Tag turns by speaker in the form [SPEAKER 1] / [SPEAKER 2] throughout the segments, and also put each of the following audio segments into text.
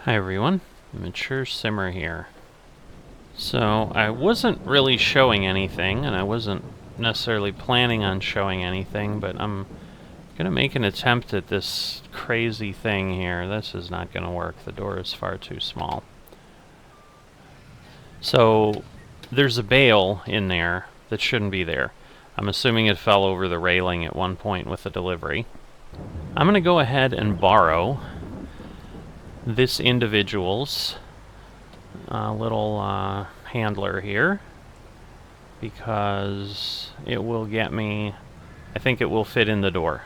[SPEAKER 1] Hi everyone, Mature Simmer here. So I wasn't really showing anything, and I wasn't necessarily planning on showing anything, but I'm gonna make an attempt at this crazy thing here. This is not gonna work. The door is far too small. So there's a bale in there that shouldn't be there. I'm assuming it fell over the railing at one point with the delivery. I'm gonna go ahead and borrow this individual's little handler here, because it will get me, I think it will fit in the door.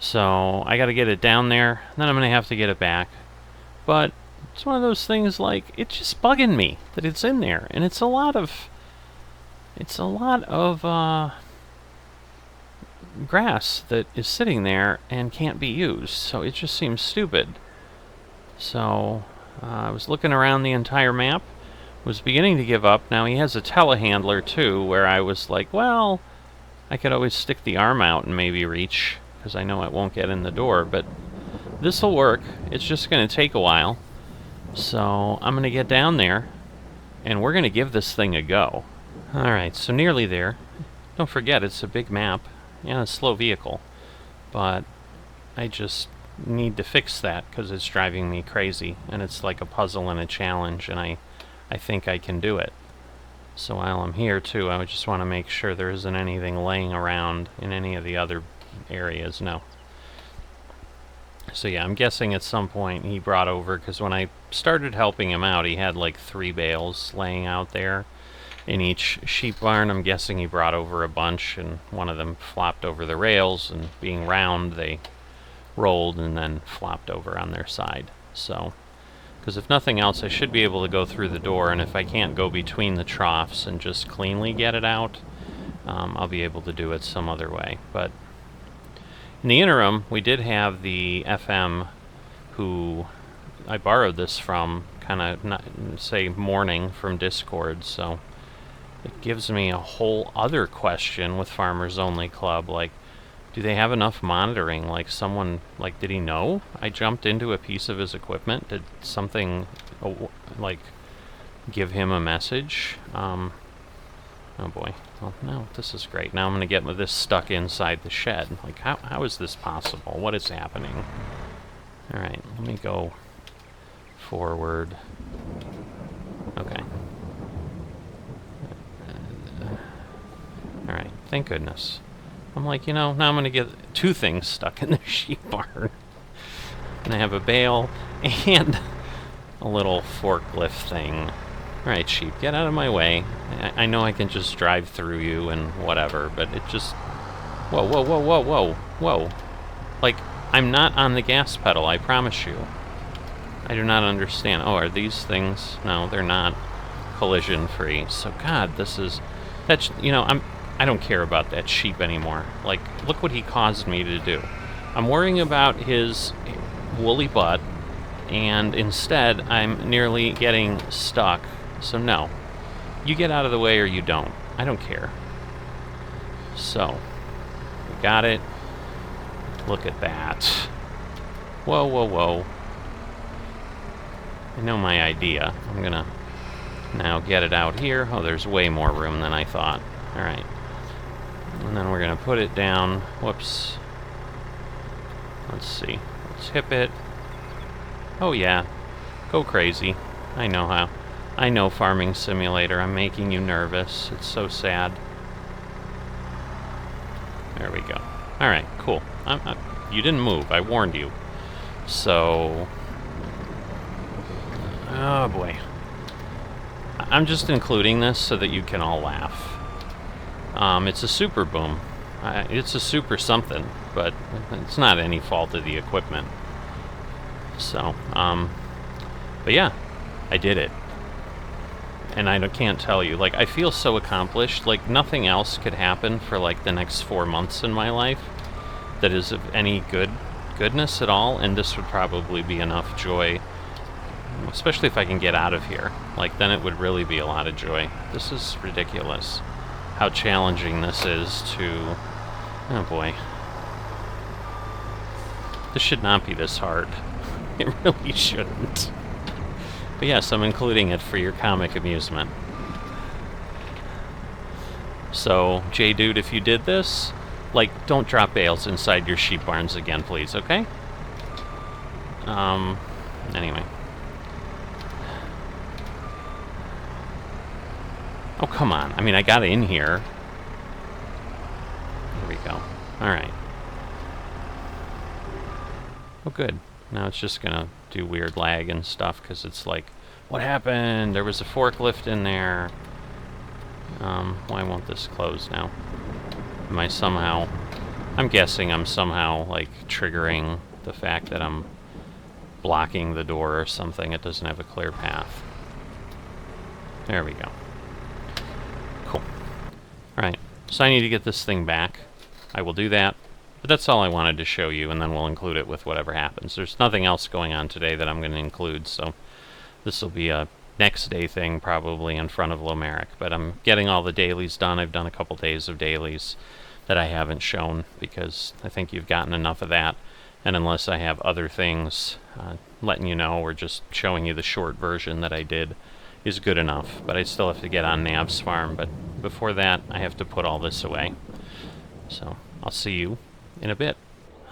[SPEAKER 1] So I gotta get it down there, then I'm gonna have to get it back. But it's one of those things, like, it's just bugging me that it's in there, and it's a lot of grass that is sitting there and can't be used, so it just seems stupid. So I was looking around the entire map, was beginning to give up. Now he has a telehandler too, where I was like, well, I could always stick the arm out and maybe reach, because I know it won't get in the door, but this'll work. It's just going to take a while. So I'm going to get down there, and we're going to give this thing a go. Alright, so nearly there. Don't forget, it's a big map and a slow vehicle, but I just need to fix that because it's driving me crazy, and it's like a puzzle and a challenge, and I think I can do it. So while I'm here too, I just want to make sure there isn't anything laying around in any of the other areas. No. So yeah, I'm guessing at some point he brought over, because when I started helping him out, he had like 3 bales laying out there in each sheep barn. I'm guessing he brought over a bunch, and one of them flopped over the rails, and being round, they rolled and then flopped over on their side. So, because if nothing else, I should be able to go through the door, and if I can't go between the troughs and just cleanly get it out, I'll be able to do it some other way. But in the interim, we did have the FM who I borrowed this from, kind of, say, morning from Discord, so it gives me a whole other question with Farmers Only Club, like, do they have enough monitoring? Like, someone, like, did he know I jumped into a piece of his equipment? Did something, like, give him a message? Oh boy. Well, no, this is great. Now I'm going to get this stuck inside the shed. Like, how is this possible? What is happening? Alright, let me go forward. Okay. Alright, thank goodness. I'm like, you know, now I'm going to get 2 things stuck in the sheep barn. And I have a bale and a little forklift thing. Alright, sheep, get out of my way. I know I can just drive through you and whatever, but it just... Whoa, whoa, whoa, whoa, whoa, whoa. Like, I'm not on the gas pedal, I promise you. I do not understand. Oh, are these things... No, they're not collision free. So, God, this is... That's, you know, I don't care about that sheep anymore. Like, look what he caused me to do. I'm worrying about his woolly butt, and instead I'm nearly getting stuck. So no. You get out of the way or you don't. I don't care. So, we got it. Look at that. Whoa, whoa, whoa. I know my idea. I'm gonna now get it out here. Oh, there's way more room than I thought. Alright. And then we're going to put it down. Whoops. Let's see. Let's hip it. Oh yeah. Go crazy. I know how. I know, Farming Simulator. I'm making you nervous. It's so sad. There we go. Alright, cool. You didn't move. I warned you. So... Oh boy. I'm just including this so that you can all laugh. It's a super boom. It's a super something, but it's not any fault of the equipment. So, but yeah, I did it. And I can't tell you, like, I feel so accomplished. Like, nothing else could happen for, like, the next 4 months in my life that is of any goodness at all, and this would probably be enough joy, especially if I can get out of here. Like, then it would really be a lot of joy. This is ridiculous. How challenging this is to... Oh boy. This should not be this hard. It really shouldn't. But yes, I'm including it for your comic amusement. So, J-Dude, if you did this, like, don't drop bales inside your sheep barns again, please, okay? Anyway. Oh, come on. I mean, I got in here. There we go. Alright. Oh, good. Now it's just gonna do weird lag and stuff, because it's like, what happened? There was a forklift in there. Why won't this close now? Am I somehow... I'm guessing I'm somehow, like, triggering the fact that I'm blocking the door or something. It doesn't have a clear path. There we go. Cool. Alright, so I need to get this thing back. I will do that. But that's all I wanted to show you, and then we'll include it with whatever happens. There's nothing else going on today that I'm going to include, so this will be a next day thing probably in front of Lomeric. But I'm getting all the dailies done. I've done a couple days of dailies that I haven't shown, because I think you've gotten enough of that. And unless I have other things letting you know, or just showing you the short version that I did, is good enough. But I still have to get on Nav's farm, but before that I have to put all this away. So I'll see you in a bit.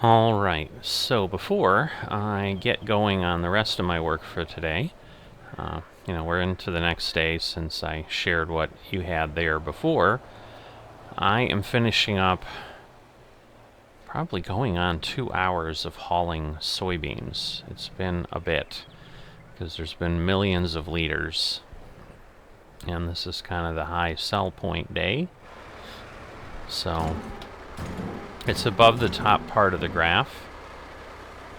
[SPEAKER 1] Alright, so before I get going on the rest of my work for today, you know, we're into the next day since I shared what you had there before. I am finishing up, probably going on 2 hours of hauling soybeans. It's been a bit, because there's been millions of liters, and this is kind of the high sell point day. So it's above the top part of the graph,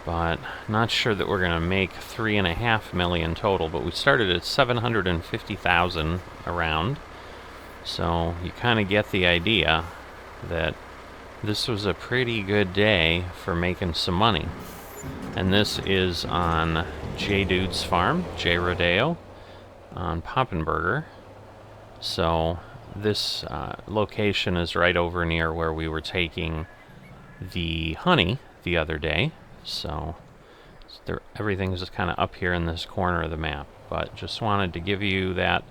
[SPEAKER 1] but not sure that we're going to make 3.5 million total, but we started at 750,000 around, so you kind of get the idea that this was a pretty good day for making some money. And this is on J-Dude's farm, J Rodeo, on Poppenberger. So this location is right over near where we were taking the honey the other day. So everything's just kind of up here in this corner of the map. But just wanted to give you that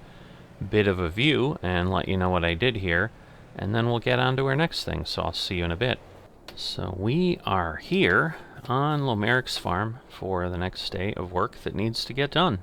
[SPEAKER 1] bit of a view and let you know what I did here. And then we'll get on to our next thing, so I'll see you in a bit. So we are here on Lomeric's farm for the next day of work that needs to get done.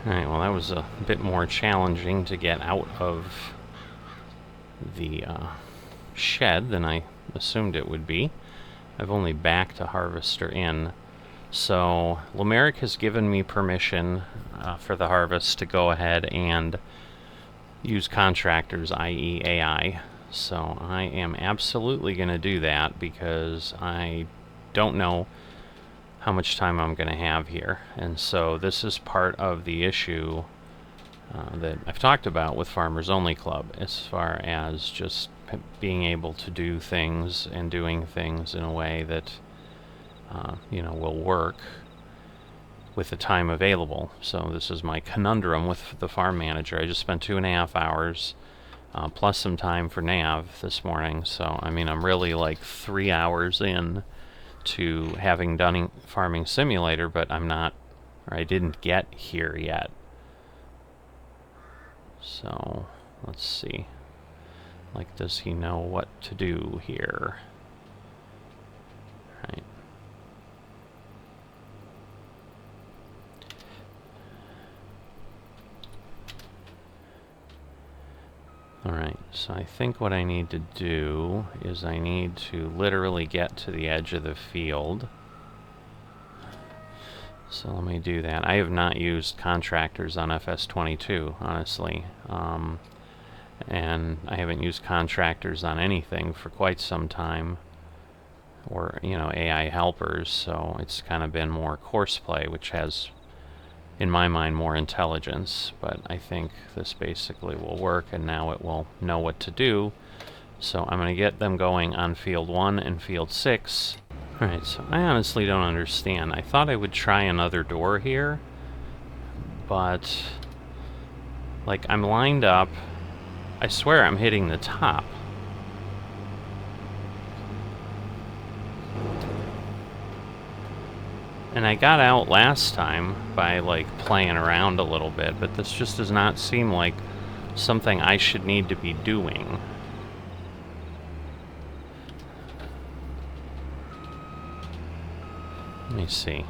[SPEAKER 1] Alright, well that was a bit more challenging to get out of the shed than I assumed it would be. I've only backed a harvester in. So Lomeric has given me permission for the harvest to go ahead and use contractors, i.e. AI. So I am absolutely going to do that because I don't know how much time I'm going to have here. And so this is part of the issue that I've talked about with Farmers Only Club, as far as just being able to do things and doing things in a way that you know, will work with the time available. So this is my conundrum with the farm manager. I just spent 2.5 hours plus some time for nav this morning. So, I mean, I'm really like 3 hours in to having done Farming Simulator, but I'm not, or I didn't get here yet. So, let's see. Like, does he know what to do here? Right. Alright, so I think what I need to do is I need to literally get to the edge of the field. So let me do that. I have not used contractors on FS22, honestly. And I haven't used contractors on anything for quite some time. Or, you know, AI helpers, so it's kind of been more courseplay, which has, in my mind, more intelligence. But I think this basically will work, and now it will know what to do. So I'm going to get them going on Field 1 and Field 6. Alright, so I honestly don't understand. I thought I would try another door here, but, like, I'm lined up. I swear I'm hitting the top. And I got out last time by, like, playing around a little bit, but this just does not seem like something I should need to be doing. Let me see.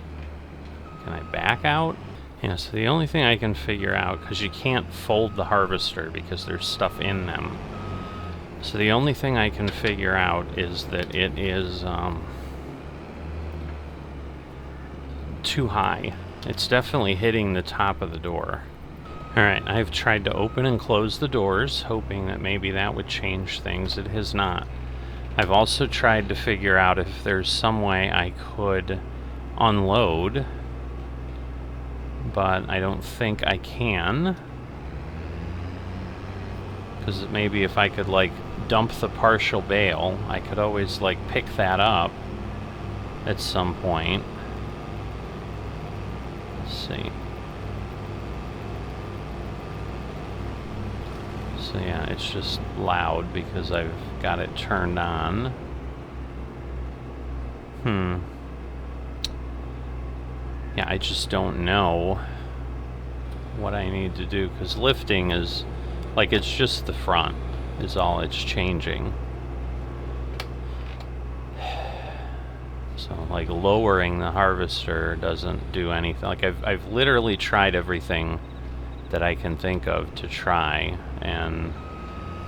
[SPEAKER 1] Can I back out? Yeah, so the only thing I can figure out, because you can't fold the harvester because there's stuff in them. So the only thing I can figure out is that it is too high. It's definitely hitting the top of the door. Alright, I've tried to open and close the doors, hoping that maybe that would change things. It has not. I've also tried to figure out if there's some way I could unload, but I don't think I can. Because maybe if I could, like, dump the partial bale, I could always, like, pick that up at some point. Let's see. So yeah, it's just loud because I've got it turned on. Yeah, I just don't know what I need to do, because lifting is, like, it's just the front is all it's changing. So, like, lowering the harvester doesn't do anything. Like, I've literally tried everything that I can think of to try, and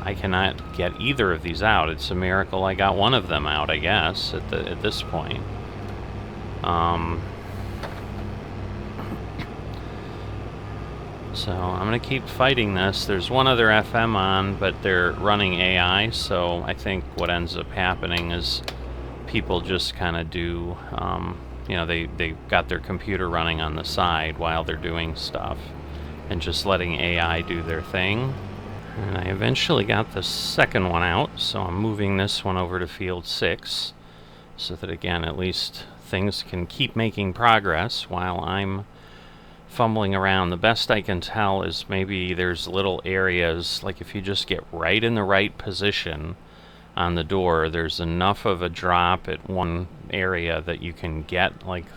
[SPEAKER 1] I cannot get either of these out. It's a miracle I got one of them out, I guess, at this point. So I'm going to keep fighting this. There's one other FM on, but they're running AI, so I think what ends up happening is people just kind of do, you know, they got their computer running on the side while they're doing stuff, and just letting AI do their thing. And I eventually got the second one out, so I'm moving this one over to Field 6, so that, again, at least things can keep making progress while I'm fumbling around. The best I can tell is maybe there's little areas, like if you just get right in the right position on the door, there's enough of a drop at one area that you can get, like,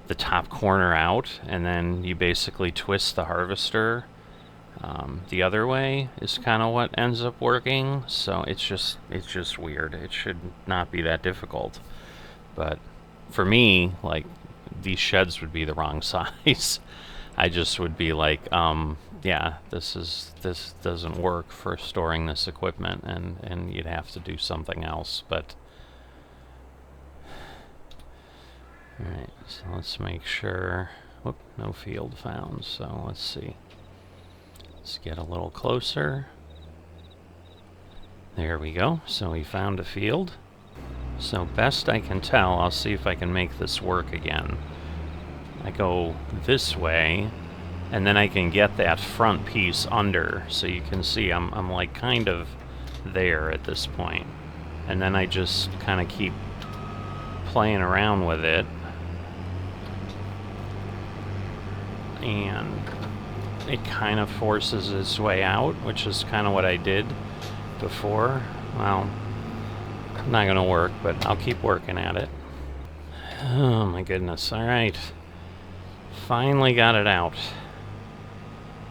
[SPEAKER 1] the top corner out, and then you basically twist the harvester the other way is kind of what ends up working. So it's just weird. It should not be that difficult, but for me, like, these sheds would be the wrong size. I just would be like, yeah, this doesn't work for storing this equipment, and you'd have to do something else. But all right, so let's make sure. Whoop, no field found. So let's see. Let's get a little closer. There we go. So we found a field. So best I can tell, I'll see if I can make this work again. I go this way, and then I can get that front piece under, so you can see I'm like kind of there at this point. And then I just kind of keep playing around with it. And it kind of forces its way out, which is kind of what I did before. Well, not gonna work, but I'll keep working at it. Oh my goodness, alright. Finally got it out.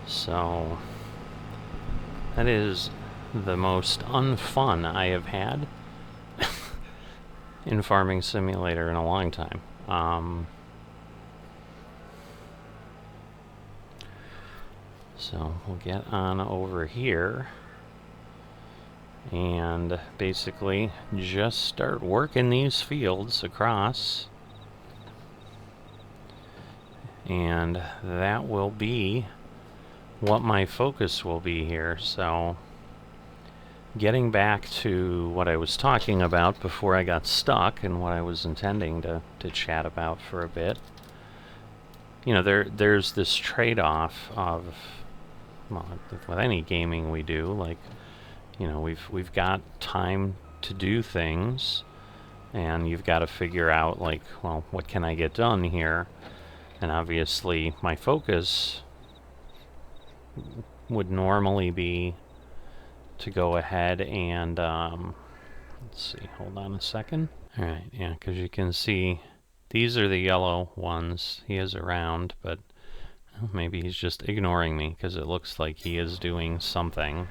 [SPEAKER 1] So, that is the most unfun I have had in Farming Simulator in a long time. So we'll get on over here and basically just start working these fields across, and that will be what my focus will be here. So getting back to what I was talking about before I got stuck and what I was intending to chat about for a bit, you know, there's this trade-off of, well, with any gaming we do, like, you know, we've got time to do things, and you've got to figure out, like, well, what can I get done here? And obviously my focus would normally be to go ahead and let's see, hold on a second. Alright, yeah, because you can see these are the yellow ones he is around, but maybe he's just ignoring me because it looks like he is doing something.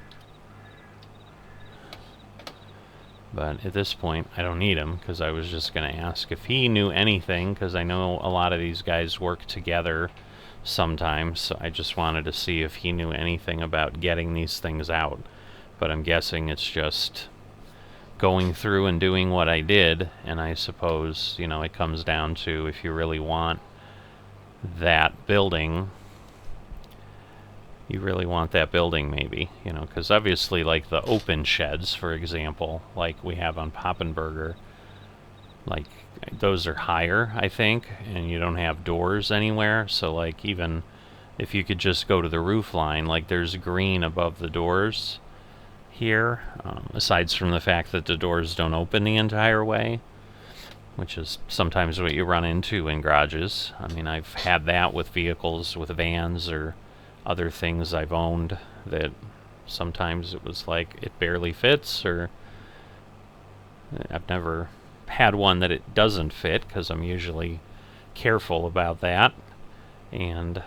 [SPEAKER 1] But at this point, I don't need him because I was just going to ask if he knew anything, because I know a lot of these guys work together sometimes, so I just wanted to see if he knew anything about getting these things out. But I'm guessing it's just going through and doing what I did, and I suppose, you know, it comes down to if you really want that building, you really want that building, maybe, you know, because obviously, like the open sheds, for example, like we have on Poppenberger, like those are higher, I think, and you don't have doors anywhere, so like even if you could just go to the roof line, like there's green above the doors here, aside from the fact that the doors don't open the entire way, which is sometimes what you run into in garages. I mean, I've had that with vehicles, with vans, or other things I've owned, that sometimes it was like it barely fits, or I've never had one that it doesn't fit, because I'm usually careful about that. And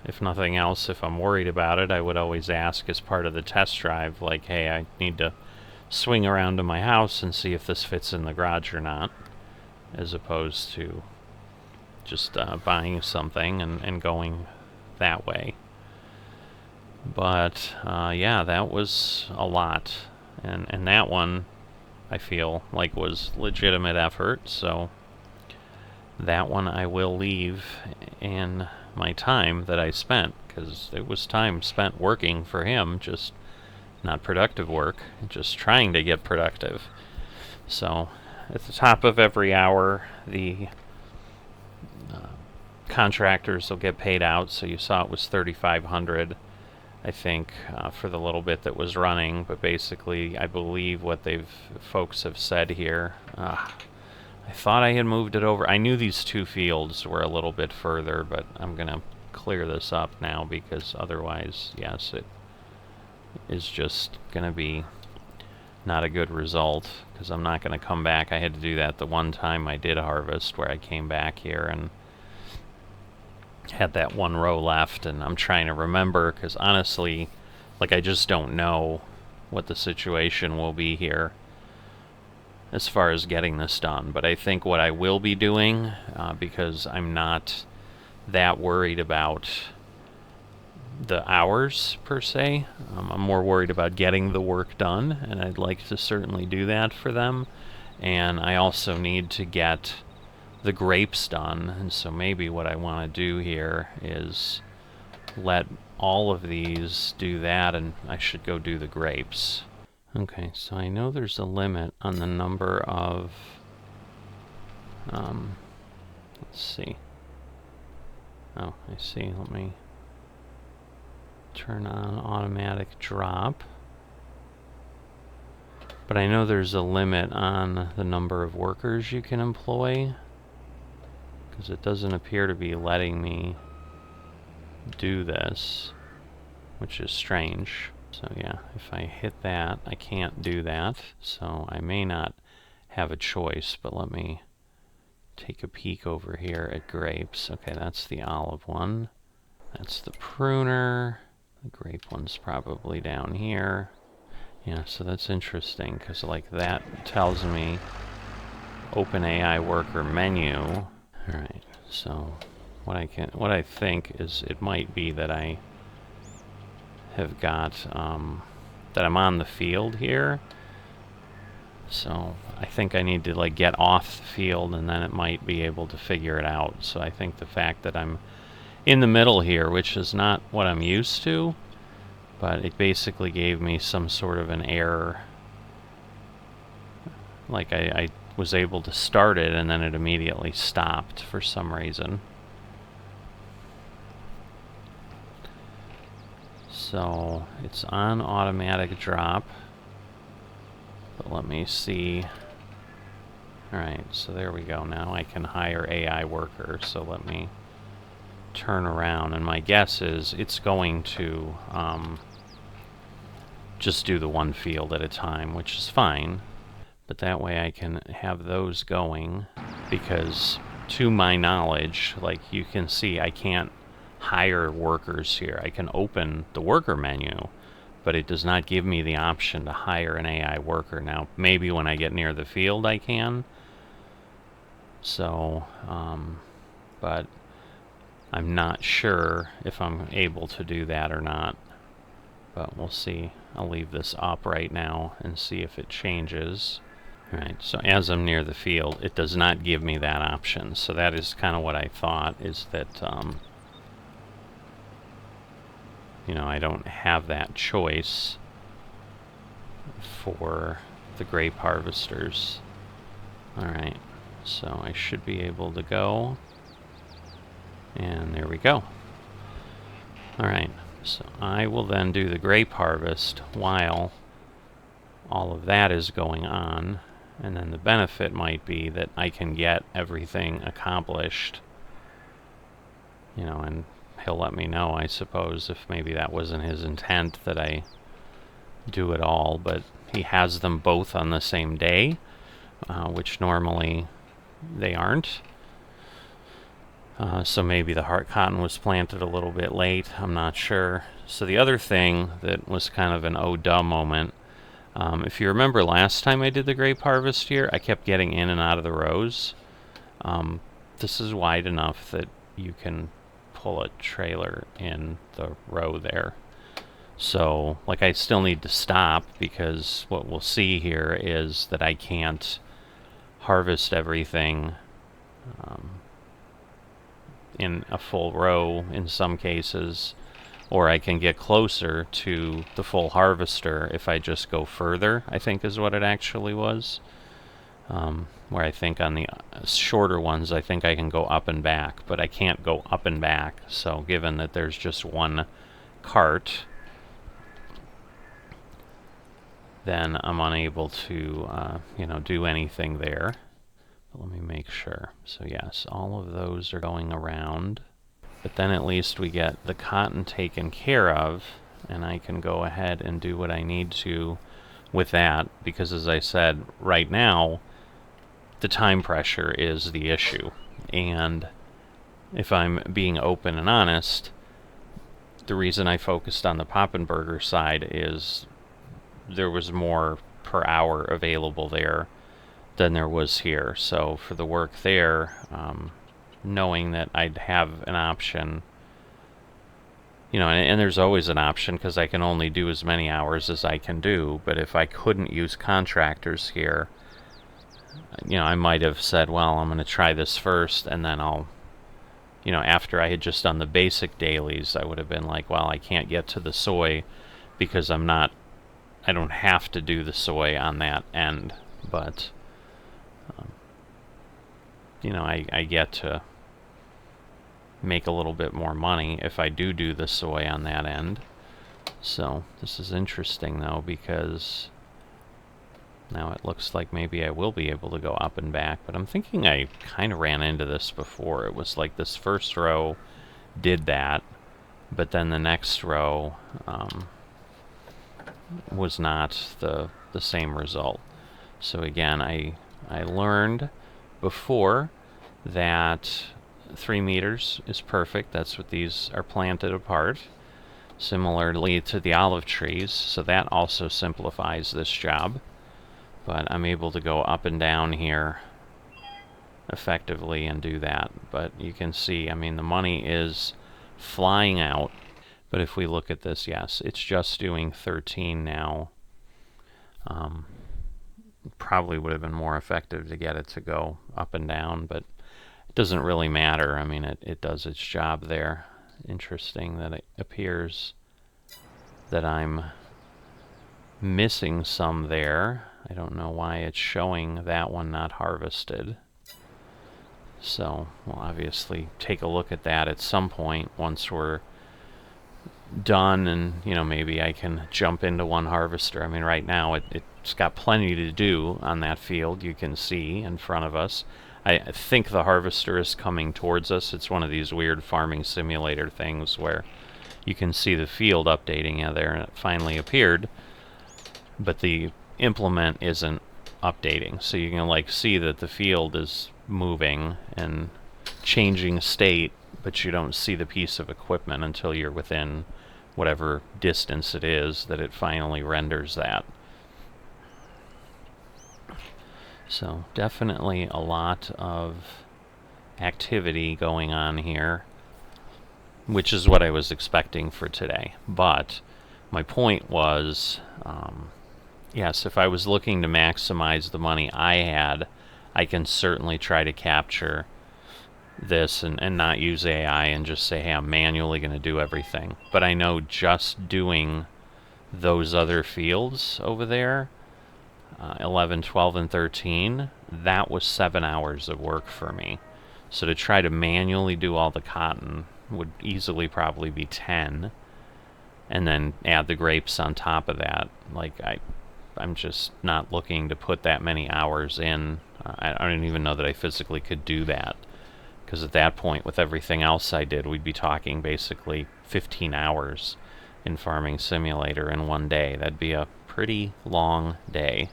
[SPEAKER 1] if nothing else, if I'm worried about it, I would always ask as part of the test drive, like, hey, I need to swing around to my house and see if this fits in the garage or not, as opposed to just buying something and going that way. But yeah, that was a lot, and that one I feel like was legitimate effort, so that one I will leave in my time that I spent, because it was time spent working for him, just not productive work, just trying to get productive. So at the top of every hour, the contractors will get paid out, so you saw it was $3,500, I think, for the little bit that was running. But basically, I believe what folks have said here, I thought I had moved it over. I knew these two fields were a little bit further, but I'm gonna clear this up now, because otherwise, yes, it is just gonna be not a good result, because I'm not gonna come back. I had to do that the one time I did harvest, where I came back here and had that one row left, and I'm trying to remember, because honestly, like, I just don't know what the situation will be here as far as getting this done. But I think what I will be doing, because I'm not that worried about the hours per se, I'm more worried about getting the work done, and I'd like to certainly do that for them. And I also need to get the grapes done, and so maybe what I want to do here is let all of these do that, and I should go do the grapes. Okay, so I know there's a limit on the number of, let's see. Oh, I see. Let me turn on automatic drop. But I know there's a limit on the number of workers you can employ, because it doesn't appear to be letting me do this. which is strange. So yeah, if I hit that, I can't do that. So I may not have a choice, but let me take a peek over here at grapes. Okay, that's the olive one. That's the pruner. The grape one's probably down here. Yeah, so that's interesting, because like that tells me open AI worker menu. Alright, so what I think is it might be that I have got that I'm on the field here. So I think I need to like get off the field, and then it might be able to figure it out. So I think the fact that I'm in the middle here, which is not what I'm used to, but it basically gave me some sort of an error. Like I was able to start it, and then it immediately stopped for some reason. So it's on automatic drop. But let me see. Alright, so there we go. Now I can hire AI worker. So let me turn around. And my guess is it's going to just do the one field at a time, which is fine. But that way I can have those going. Because to my knowledge, like you can see, I can't hire workers here. I can open the worker menu, but it does not give me the option to hire an AI worker. Now, maybe when I get near the field I can. So, but I'm not sure if I'm able to do that or not. But we'll see. I'll leave this up right now and see if it changes. Alright, so as I'm near the field, it does not give me that option. So that is kind of what I thought, is that you know, I don't have that choice for the grape harvesters. Alright, so I should be able to go. And there we go. Alright, so I will then do the grape harvest while all of that is going on. And then the benefit might be that I can get everything accomplished. You know, and he'll let me know, I suppose, if maybe that wasn't his intent that I do it all, but he has them both on the same day, which normally they aren't. So maybe the heart cotton was planted a little bit late, I'm not sure. So the other thing that was kind of an oh duh moment, if you remember last time I did the grape harvest here, I kept getting in and out of the rows. This is wide enough that you can pull a trailer in the row there. So, like, I still need to stop, because what we'll see here is that I can't harvest everything in a full row in some cases, or I can get closer to the full harvester if I just go further, I think is what it actually was. Where I think on the shorter ones, I think I can go up and back, but I can't go up and back. So given that there's just one cart, then I'm unable to, you know, do anything there. But let me make sure. So yes, all of those are going around. But then at least we get the cotton taken care of, and I can go ahead and do what I need to with that, because as I said, right now, the time pressure is the issue. And if I'm being open and honest, the reason I focused on the Poppenberger side is there was more per hour available there than there was here. So for the work there, knowing that I'd have an option, you know, and there's always an option, because I can only do as many hours as I can do, but if I couldn't use contractors here, you know, I might have said, well, I'm going to try this first, and then I'll, you know, after I had just done the basic dailies, I would have been like, well, I can't get to the soy because I don't have to do the soy on that end, but, you know, I get to make a little bit more money if I do the soy on that end. So this is interesting, though, because now it looks like maybe I will be able to go up and back, but I'm thinking I kind of ran into this before. It was like this first row did that, but then the next row was not the same result. So again, I learned before that 3 meters is perfect. That's what these are planted apart. Similarly to the olive trees, so that also simplifies this job. But I'm able to go up and down here effectively and do that. But you can see, I mean, the money is flying out. But if we look at this, yes, it's just doing 13 now. Probably would have been more effective to get it to go up and down, but it doesn't really matter. I mean, it does its job there. Interesting that it appears that I'm missing some there. I don't know why it's showing that one not harvested. So we'll obviously take a look at that at some point once we're done, and you know, maybe I can jump into one harvester. I mean, right now it's got plenty to do on that field. You can see in front of us. I think the harvester is coming towards us. It's one of these weird farming simulator things where you can see the field updating there, and it finally appeared, but the implement isn't updating. So you can like see that the field is moving and changing state, but you don't see the piece of equipment until you're within whatever distance it is that it finally renders that. So definitely a lot of activity going on here, which is what I was expecting for today. But my point was, yes, if I was looking to maximize the money I had, I can certainly try to capture this and not use AI and just say, hey, I'm manually going to do everything. But I know just doing those other fields over there, 11, 12, and 13, that was 7 hours of work for me. So to try to manually do all the cotton would easily probably be 10, and then add the grapes on top of that. Like, I'm just not looking to put that many hours in. I don't even know that I physically could do that, because at that point, with everything else I did, we'd be talking basically 15 hours in Farming Simulator in one day. That'd be a pretty long day.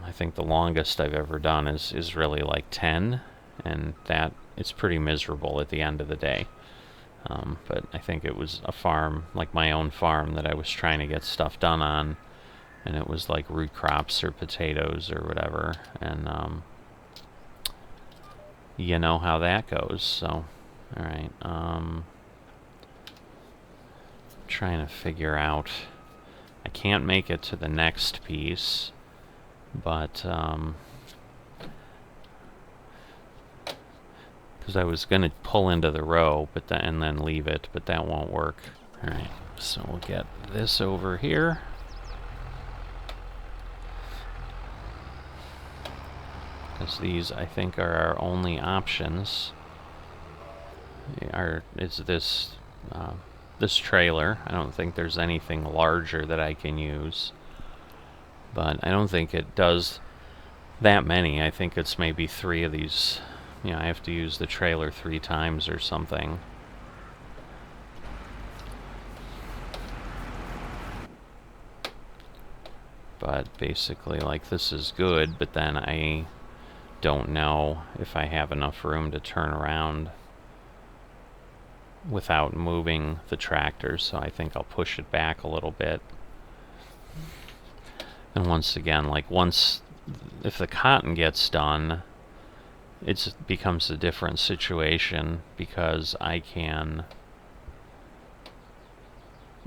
[SPEAKER 1] I think the longest I've ever done is really like 10, and that it's pretty miserable at the end of the day. But I think it was a farm, like my own farm, that I was trying to get stuff done on, and it was like root crops or potatoes or whatever, and you know how that goes. So, alright, trying to figure out, I can't make it to the next piece, but because I was going to pull into the row and then leave it, but that won't work. Alright, so we'll get this over here. Because these, I think, are our only options. It's this this trailer. I don't think there's anything larger that I can use. But I don't think it does that many. I think it's maybe 3 of these. You know, I have to use the trailer 3 times or something. But basically, like, this is good, but then I don't know if I have enough room to turn around without moving the tractor, so I think I'll push it back a little bit. And once again, like, if the cotton gets done, it becomes a different situation, because I can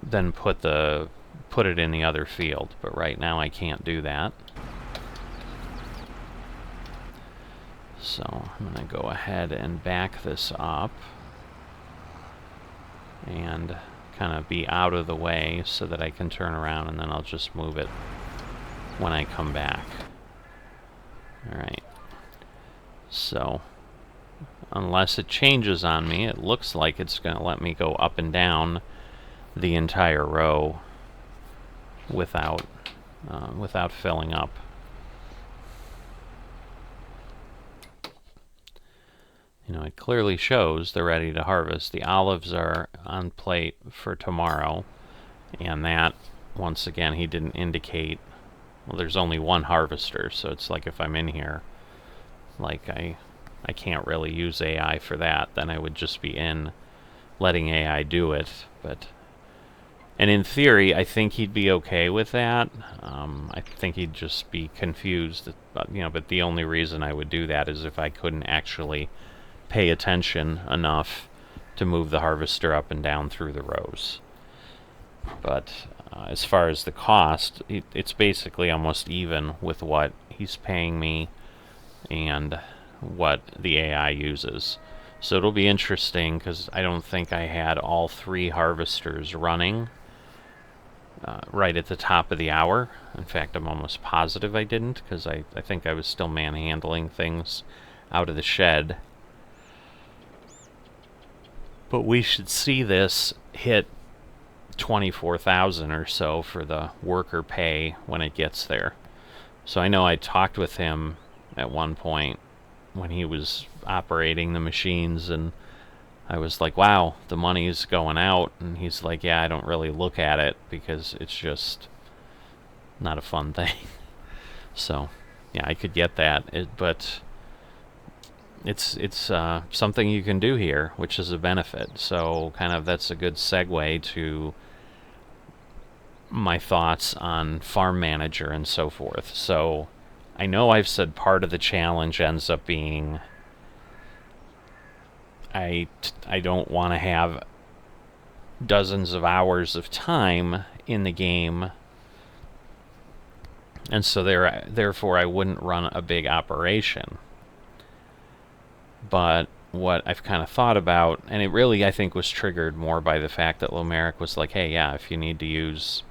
[SPEAKER 1] then put it in the other field, but right now I can't do that. So I'm going to go ahead and back this up and kind of be out of the way so that I can turn around, and then I'll just move it when I come back. Alright, so unless it changes on me, it looks like it's going to let me go up and down the entire row without filling up. It clearly shows they're ready to harvest. The olives are on plate for tomorrow, and that, once again, he didn't indicate. Well, there's only one harvester, so it's like if I'm in here, like I can't really use AI for that. Then I would just be in letting AI do it. And in theory, I think he'd be okay with that. I think he'd just be confused, but the only reason I would do that is if I couldn't actually pay attention enough to move the harvester up and down through the rows. But as far as the cost, it's basically almost even with what he's paying me and what the AI uses. So it'll be interesting, because I don't think I had all 3 harvesters running right at the top of the hour. In fact, I'm almost positive I didn't, because I think I was still manhandling things out of the shed. But we should see this hit 24,000 or so for the worker pay when it gets there. So I know I talked with him at one point when he was operating the machines, and I was like, wow, the money's going out. And he's like, yeah, I don't really look at it because it's just not a fun thing. So yeah, I could get that, but it's something you can do here, which is a benefit. So kind of that's a good segue to my thoughts on farm manager and so forth. So I know I've said part of the challenge ends up being I don't want to have dozens of hours of time in the game, and so therefore I wouldn't run a big operation. But what I've kind of thought about, and it really, I think, was triggered more by the fact that Lomeric was like, hey, yeah, if you need to use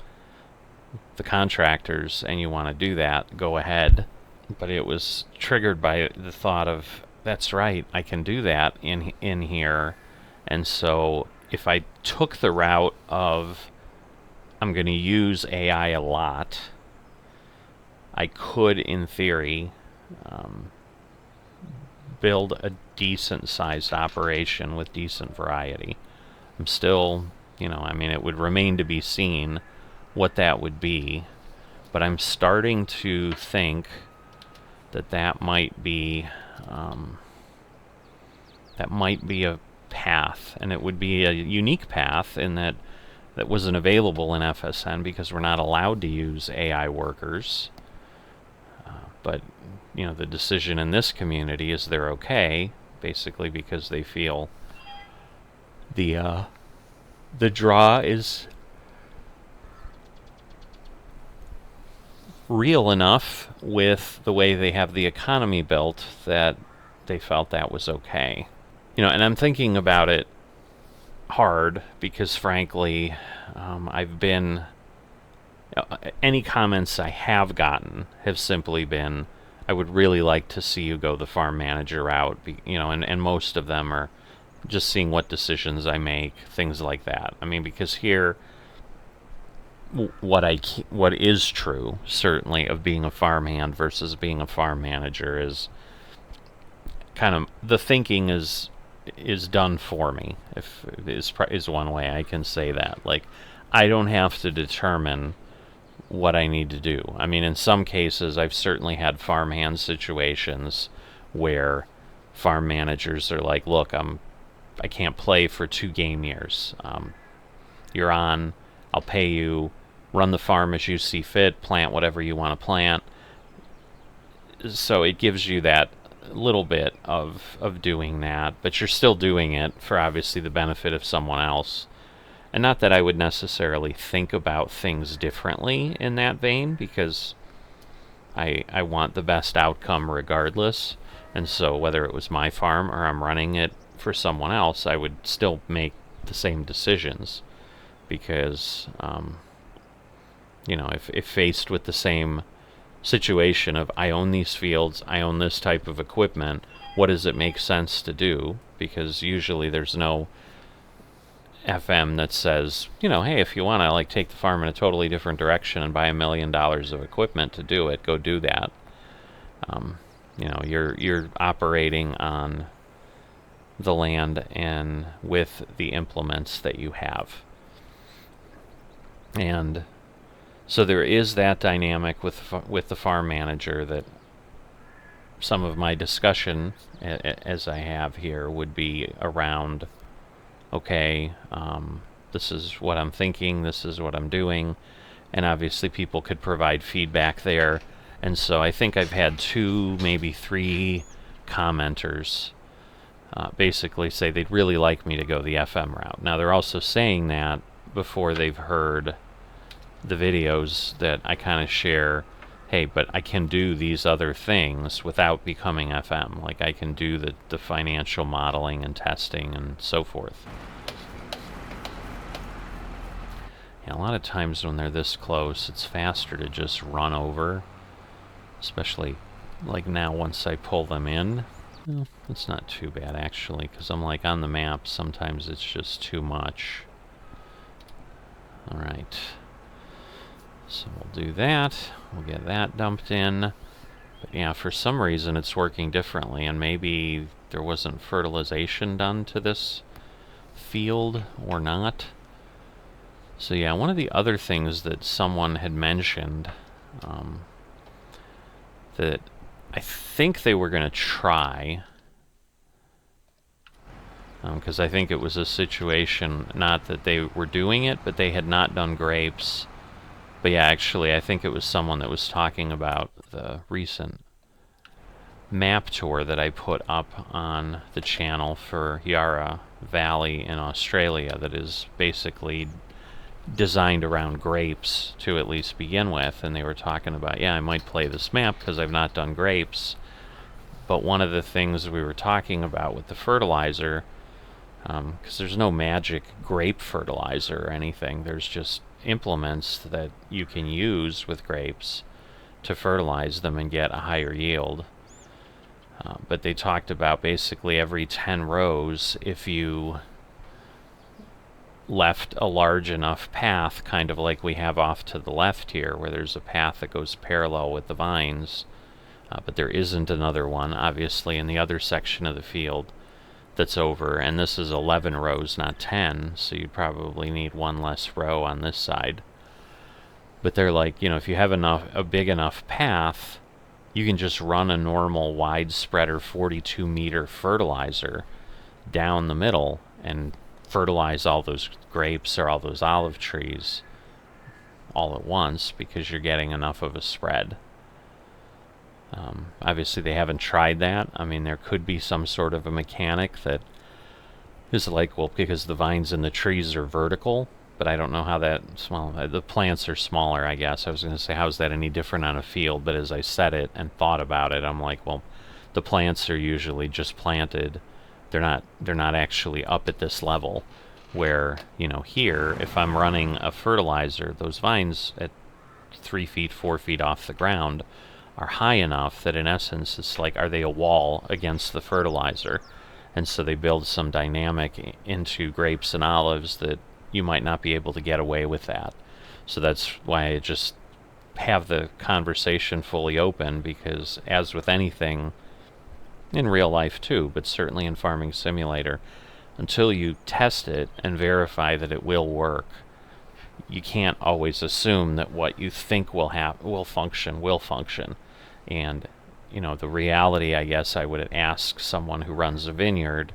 [SPEAKER 1] the contractors and you want to do that, go ahead. But it was triggered by the thought of, that's right, I can do that in here. And so if I took the route of I'm going to use AI a lot, I could, in theory, build a decent-sized operation with decent variety. I'm still, it would remain to be seen what that would be, but I'm starting to think that might be a path, and it would be a unique path in that wasn't available in FSN because we're not allowed to use AI workers. But the decision in this community is they're okay, basically because they feel the draw is real enough with the way they have the economy built that they felt that was okay. And I'm thinking about it hard because, frankly, I've been... any comments I have gotten have simply been, I would really like to see you go the farm manager route, and most of them are just seeing what decisions I make, things like that. Because here, what is true, certainly, of being a farmhand versus being a farm manager is kind of, the thinking is done for me, is one way I can say that. Like, I don't have to determine what I need to do. In some cases, I've certainly had farmhand situations where farm managers are like, look, I can't play for 2 game years. You're on, I'll pay you, run the farm as you see fit, plant whatever you want to plant. So it gives you that little bit of doing that, but you're still doing it for obviously the benefit of someone else. And not that I would necessarily think about things differently in that vein, because I want the best outcome regardless. And so whether it was my farm or I'm running it for someone else, I would still make the same decisions. Because, if faced with the same situation of I own these fields, I own this type of equipment, what does it make sense to do? Because usually there's no FM that says, hey, if you want to take the farm in a totally different direction and buy $1 million of equipment to do it, go do that. You're operating on the land and with the implements that you have. And so there is that dynamic with the farm manager, that some of my discussion, as I have here, would be around, okay, this is what I'm thinking, this is what I'm doing, and obviously people could provide feedback there. And so I think I've had 2, maybe 3 commenters basically say they'd really like me to go the FM route. Now they're also saying that before they've heard the videos that I kind of share, hey, but I can do these other things without becoming FM. Like I can do the financial modeling and testing and so forth. And a lot of times when they're this close, it's faster to just run over, especially like now once I pull them in. Well, it's not too bad actually, because I'm like on the map, sometimes it's just too much. Alright, so we'll do that, we'll get that dumped in. But yeah, for some reason it's working differently, and maybe there wasn't fertilization done to this field or not. So yeah, one of the other things that someone had mentioned, that I think they were going to try, because I think it was a situation, not that they were doing it, but they had not done grapes. But yeah, actually, I think it was someone that was talking about the recent map tour that I put up on the channel for Yarra Valley in Australia, that is basically designed around grapes to at least begin with. And they were talking about, yeah, I might play this map because I've not done grapes. But one of the things we were talking about with the fertilizer, because there's no magic grape fertilizer or anything, there's just implements that you can use with grapes to fertilize them and get a higher yield. But they talked about basically every 10 rows, if you left a large enough path, kind of like we have off to the left here, where there's a path that goes parallel with the vines, but there isn't another one, obviously, in the other section of the field that's over, and this is 11 rows, not 10, so you'd probably need 1 less row on this side. But they're like, you know, if you have a big enough path, you can just run a normal wide spreader 42 meter fertilizer down the middle and fertilize all those grapes or all those olive trees all at once, because you're getting enough of a spread. Obviously they haven't tried that. I mean, there could be some sort of a mechanic that is like, well, because the vines and the trees are vertical, but I don't know how that, well, the plants are smaller, I guess. I was going to say, how is that any different on a field? But as I said it and thought about it, I'm like, well, the plants are usually just planted. They're not actually up at this level, where, you know, here, if I'm running a fertilizer, those vines at 3 feet, 4 feet off the ground are high enough that in essence it's like, are they a wall against the fertilizer? And so they build some dynamic into grapes and olives that you might not be able to get away with that. So that's why I just have the conversation fully open, because as with anything, in real life too, but certainly in Farming Simulator, until you test it and verify that it will work, you can't always assume that what you think will function. And, you know, the reality, I guess I would ask someone who runs a vineyard,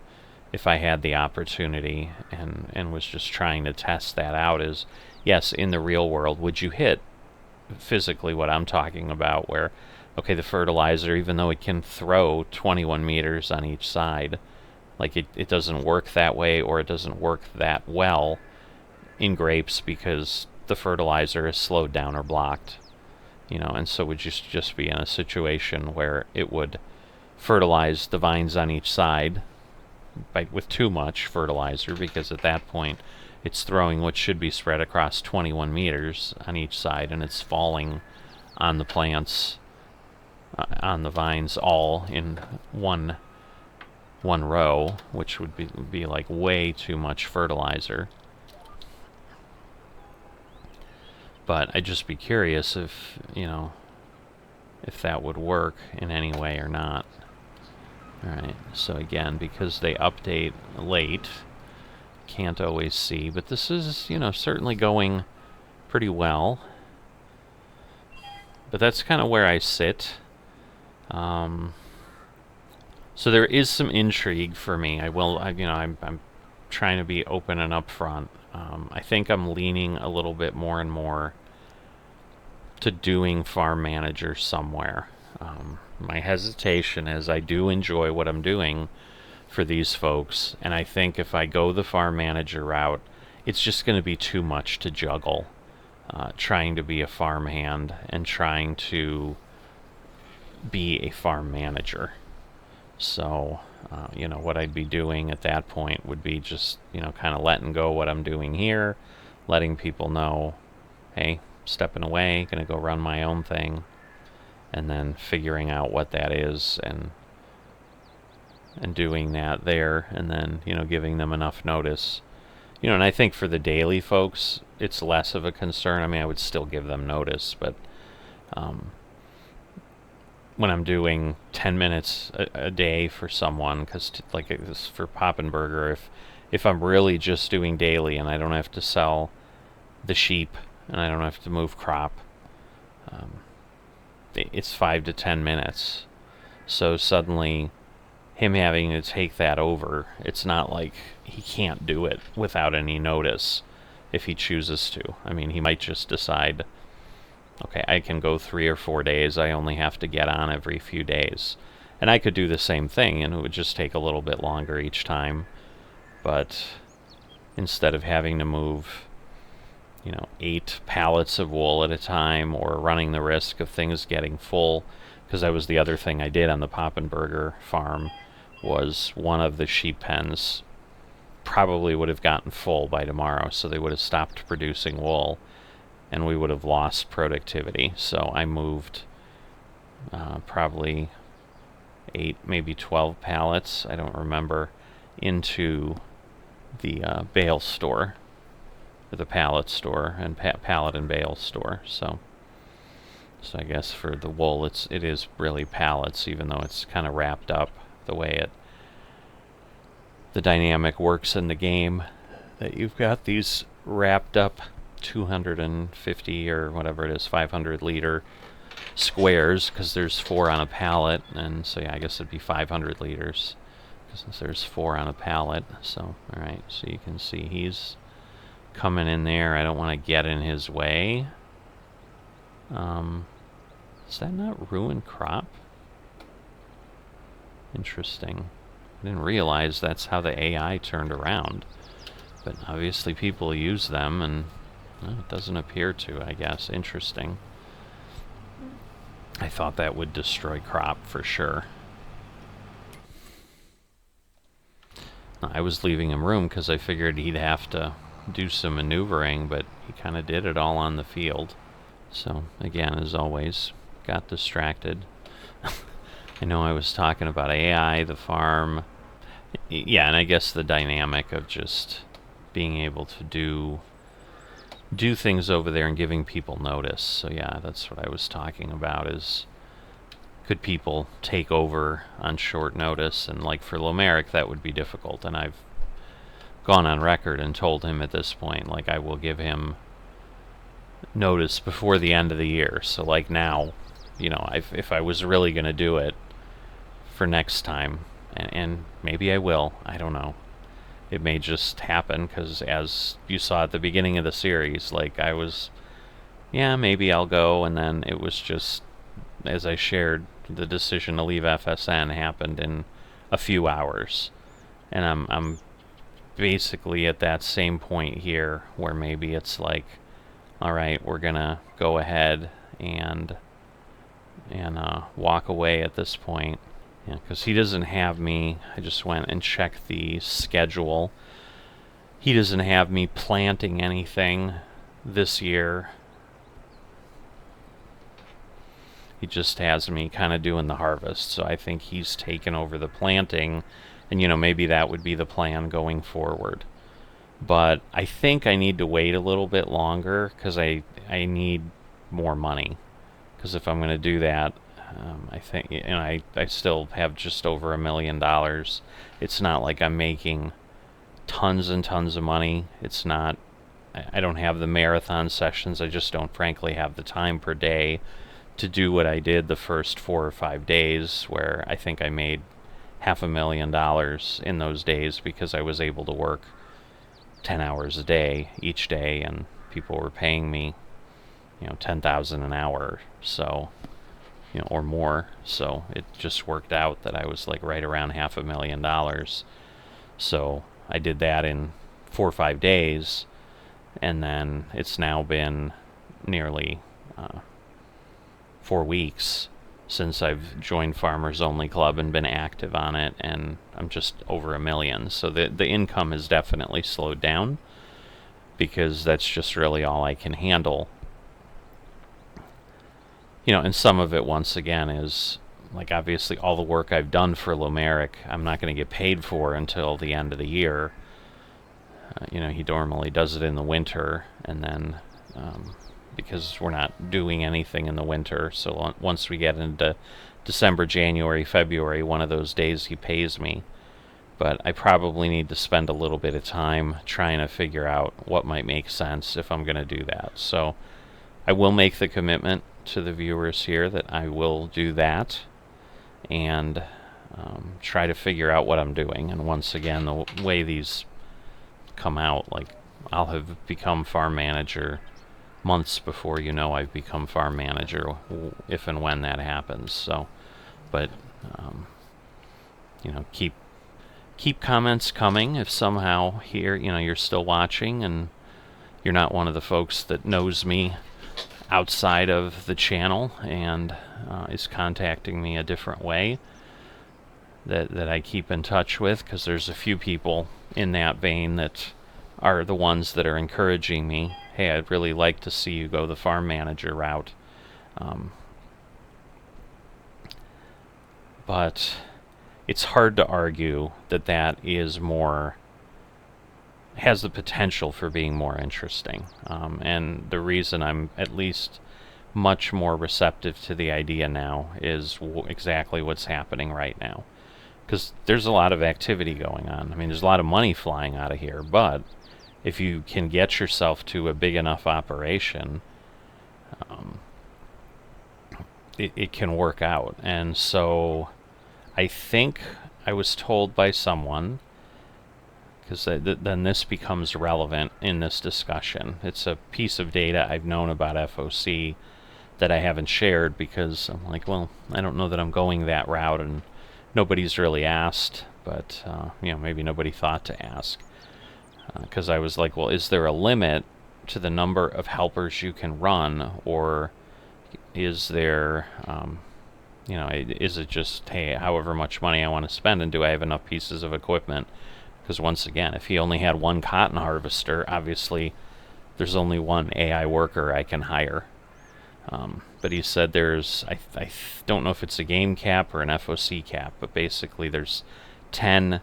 [SPEAKER 1] if I had the opportunity and was just trying to test that out, is, yes, in the real world, would you hit physically what I'm talking about, where, okay, the fertilizer, even though it can throw 21 meters on each side, like it doesn't work that way, or it doesn't work that well in grapes because the fertilizer is slowed down or blocked, you know. And so would you just be in a situation where it would fertilize the vines on each side with too much fertilizer, because at that point it's throwing what should be spread across 21 meters on each side, and it's falling on the plants, on the vines, all in one row, which would be like way too much fertilizer. But I'd just be curious if, you know, if that would work in any way or not. Alright, so again, because they update late, can't always see, but this is, you know, certainly going pretty well. But that's kind of where I sit. So there is some intrigue for me. I'm trying to be open and upfront. I think I'm leaning a little bit more and more to doing farm manager somewhere. My hesitation is I do enjoy what I'm doing for these folks, and I think if I go the farm manager route, it's just going to be too much to juggle, trying to be a farm hand and trying to be a farm manager. So, you know, what I'd be doing at that point would be just, you know, kind of letting go what I'm doing here, letting people know, hey, stepping away, gonna go run my own thing, and then figuring out what that is and doing that there, and then, you know, giving them enough notice. You know, and I think for the daily folks, it's less of a concern. I mean, I would still give them notice, but when I'm doing 10 minutes a day for someone, because like this for Poppenberger, if I'm really just doing daily and I don't have to sell the sheep and I don't have to move crop, it's 5 to 10 minutes. So suddenly him having to take that over, it's not like he can't do it without any notice if he chooses to. I mean, he might just decide, okay, I can go 3 or 4 days, I only have to get on every few days. And I could do the same thing, and it would just take a little bit longer each time. But instead of having to move, you know, 8 pallets of wool at a time, or running the risk of things getting full, because that was the other thing I did on the Poppenberger farm, was one of the sheep pens probably would have gotten full by tomorrow, so they would have stopped producing wool, and we would have lost productivity. So I moved probably 8, maybe 12 pallets, I don't remember, into the bale store, or the pallet store, and pallet and bale store. So I guess for the wool, it is really pallets, even though it's kind of wrapped up the way the dynamic works in the game, that you've got these wrapped up 250 or whatever it is, 500 liter squares, because there's 4 on a pallet, and so yeah, I guess it'd be 500 liters, because there's 4 on a pallet. So, alright, so you can see he's coming in there. I don't want to get in his way. Does that not ruin crop? Interesting. I didn't realize that's how the AI turned around, but obviously people use them, and well, it doesn't appear to, I guess. Interesting. I thought that would destroy crop for sure. I was leaving him room because I figured he'd have to do some maneuvering, but he kind of did it all on the field. So again, as always, got distracted. I know I was talking about AI, the farm. Yeah, and I guess the dynamic of just being able to do things over there and giving people notice. So yeah, that's what I was talking about, is could people take over on short notice? And like for Lomeric, that would be difficult, and I've gone on record and told him at this point, like, I will give him notice before the end of the year. So like now, you know, if I was really going to do it for next time, and maybe I will, I don't know. It may just happen, because as you saw at the beginning of the series, like I was, yeah, maybe I'll go, and then it was just, as I shared, the decision to leave FSN happened in a few hours. And I'm basically at that same point here, where maybe it's like, alright, we're gonna go ahead and walk away at this point. Yeah, because he doesn't have me, I just went and checked the schedule. He doesn't have me planting anything this year. He just has me kind of doing the harvest. So I think he's taken over the planting, and you know, maybe that would be the plan going forward. But I think I need to wait a little bit longer, because I need more money. Because if I'm going to do that, I think, I still have just over $1 million. It's not like I'm making tons and tons of money. It's not, I don't have the marathon sessions. I just don't frankly have the time per day to do what I did the first 4 or 5 days, where I think I made $500,000 in those days because I was able to work 10 hours a day each day, and people were paying me, $10,000 an hour, so, or more. So it just worked out that I was like right around $500,000. So I did that in 4 or 5 days, and then it's now been nearly 4 weeks since I've joined Farmers Only Club and been active on it, and I'm just over $1 million. So the income has definitely slowed down, because that's just really all I can handle. And some of it, once again, is like, obviously all the work I've done for Lomeric, I'm not going to get paid for until the end of the year. He normally does it in the winter, and then because we're not doing anything in the winter, so once we get into December, January, February, one of those days he pays me. But I probably need to spend a little bit of time trying to figure out what might make sense if I'm going to do that. So I will make the commitment to the viewers here that I will do that, and try to figure out what I'm doing. And once again, the way these come out, like, I'll have become farm manager months before I've become farm manager, if and when that happens. So, but keep comments coming. If somehow here you're still watching and you're not one of the folks that knows me outside of the channel and is contacting me a different way, that I keep in touch with, because there's a few people in that vein that are the ones that are encouraging me. Hey, I'd really like to see you go the farm manager route. But it's hard to argue that is has the potential for being more interesting. And the reason I'm at least much more receptive to the idea now is exactly what's happening right now. Because there's a lot of activity going on. I mean, there's a lot of money flying out of here, but if you can get yourself to a big enough operation, it can work out. And so I think I was told by someone, because then this becomes relevant in this discussion. It's a piece of data I've known about FOC that I haven't shared, because I'm like, well, I don't know that I'm going that route, and nobody's really asked, but maybe nobody thought to ask. Because I was like, well, is there a limit to the number of helpers you can run, or is there, is it just, hey, however much money I want to spend, and do I have enough pieces of equipment? Because once again, if he only had one cotton harvester, obviously there's only one AI worker I can hire. But he said there's, I don't know if it's a game cap or an FOC cap, but basically there's 10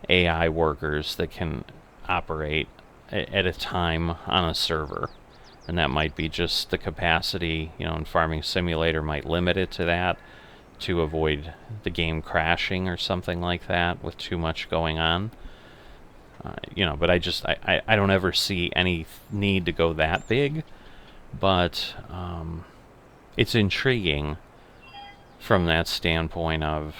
[SPEAKER 1] AI workers that can operate at a time on a server. And that might be just the capacity, and Farming Simulator might limit it to that to avoid the game crashing or something like that with too much going on. But I don't ever see any need to go that big. But it's intriguing from that standpoint of,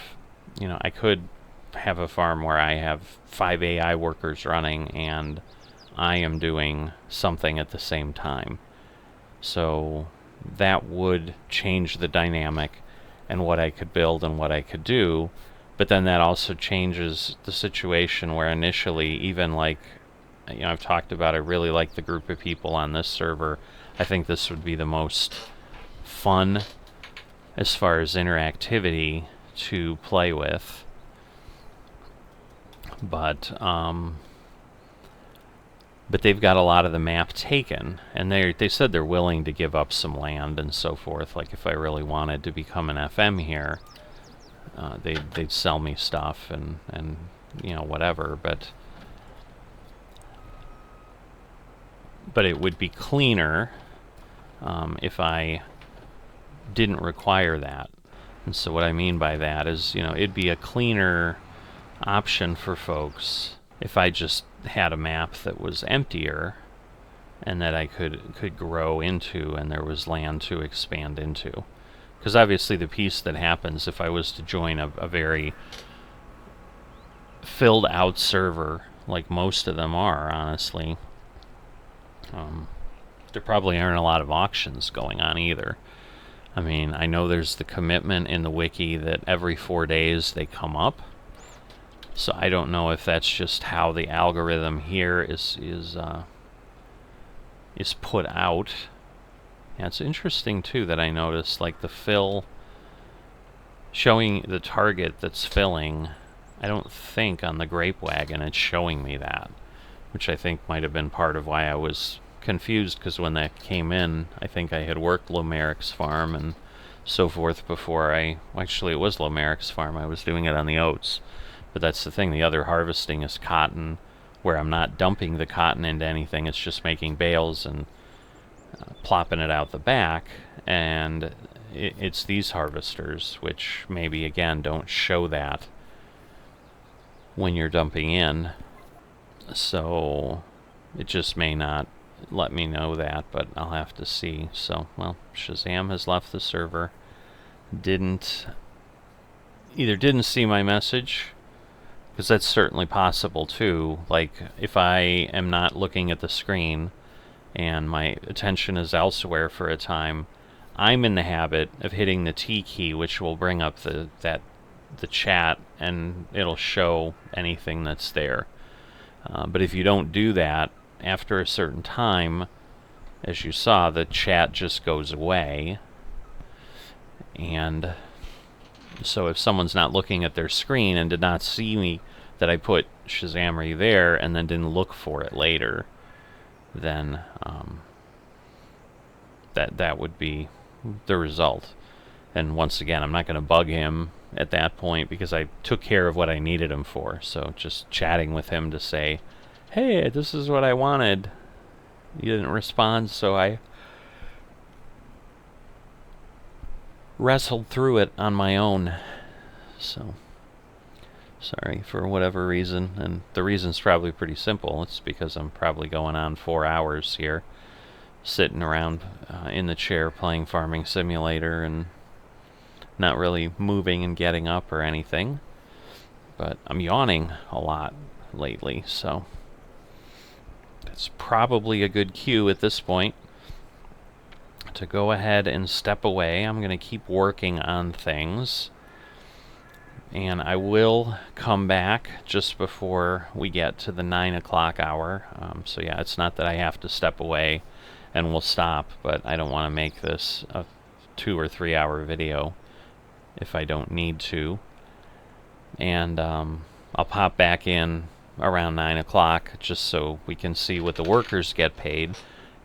[SPEAKER 1] I could have a farm where I have 5 AI workers running and I am doing something at the same time. So that would change the dynamic and what I could build and what I could do. But then that also changes the situation where initially, even like, I've talked about, I really like the group of people on this server. I think this would be the most fun as far as interactivity to play with. But they've got a lot of the map taken, and they said they're willing to give up some land and so forth. Like if I really wanted to become an FM here, they'd sell me stuff and whatever. But it would be cleaner if I didn't require that. And so what I mean by that is, you know, it'd be a cleaner option for folks if I just had a map that was emptier and that I could grow into, and there was land to expand into. Because obviously the piece that happens if I was to join a very filled out server, like most of them are, honestly, there probably aren't a lot of auctions going on either. I mean, I know there's the commitment in the wiki that every 4 days they come up. So I don't know if that's just how the algorithm here is put out. Yeah, it's interesting too that I noticed, like, the fill showing the target that's filling. I don't think on the grape wagon it's showing me that, which I think might have been part of why I was confused, because when that came in, I think I had worked Lomeric's farm and so forth before actually it was Lomeric's farm, I was doing it on the oats. But that's the thing, the other harvesting is cotton, where I'm not dumping the cotton into anything, it's just making bales and plopping it out the back, and it's these harvesters, which maybe again don't show that when you're dumping in. So it just may not let me know that, but I'll have to see. So, well, Shazam has left the server. Either didn't see my message, because that's certainly possible too. Like, if I am not looking at the screen and my attention is elsewhere for a time, I'm in the habit of hitting the T key, which will bring up the chat, and it'll show anything that's there. But if you don't do that, after a certain time, as you saw, the chat just goes away. And so if someone's not looking at their screen and did not see me that I put Shazamry there and then didn't look for it later, then that would be the result. And once again, I'm not going to bug him at that point because I took care of what I needed him for. So just chatting with him to say, hey, this is what I wanted. You didn't respond, so I wrestled through it on my own. So, sorry for whatever reason. And the reason's probably pretty simple. It's because I'm probably going on 4 hours here, sitting around in the chair playing Farming Simulator and not really moving and getting up or anything. But I'm yawning a lot lately, so that's probably a good cue at this point to go ahead and step away. I'm going to keep working on things, and I will come back just before we get to the 9 o'clock hour. So yeah, it's not that I have to step away and we'll stop, but I don't want to make this a 2 or 3 hour video if I don't need to. And I'll pop back in around 9 o'clock just so we can see what the workers get paid,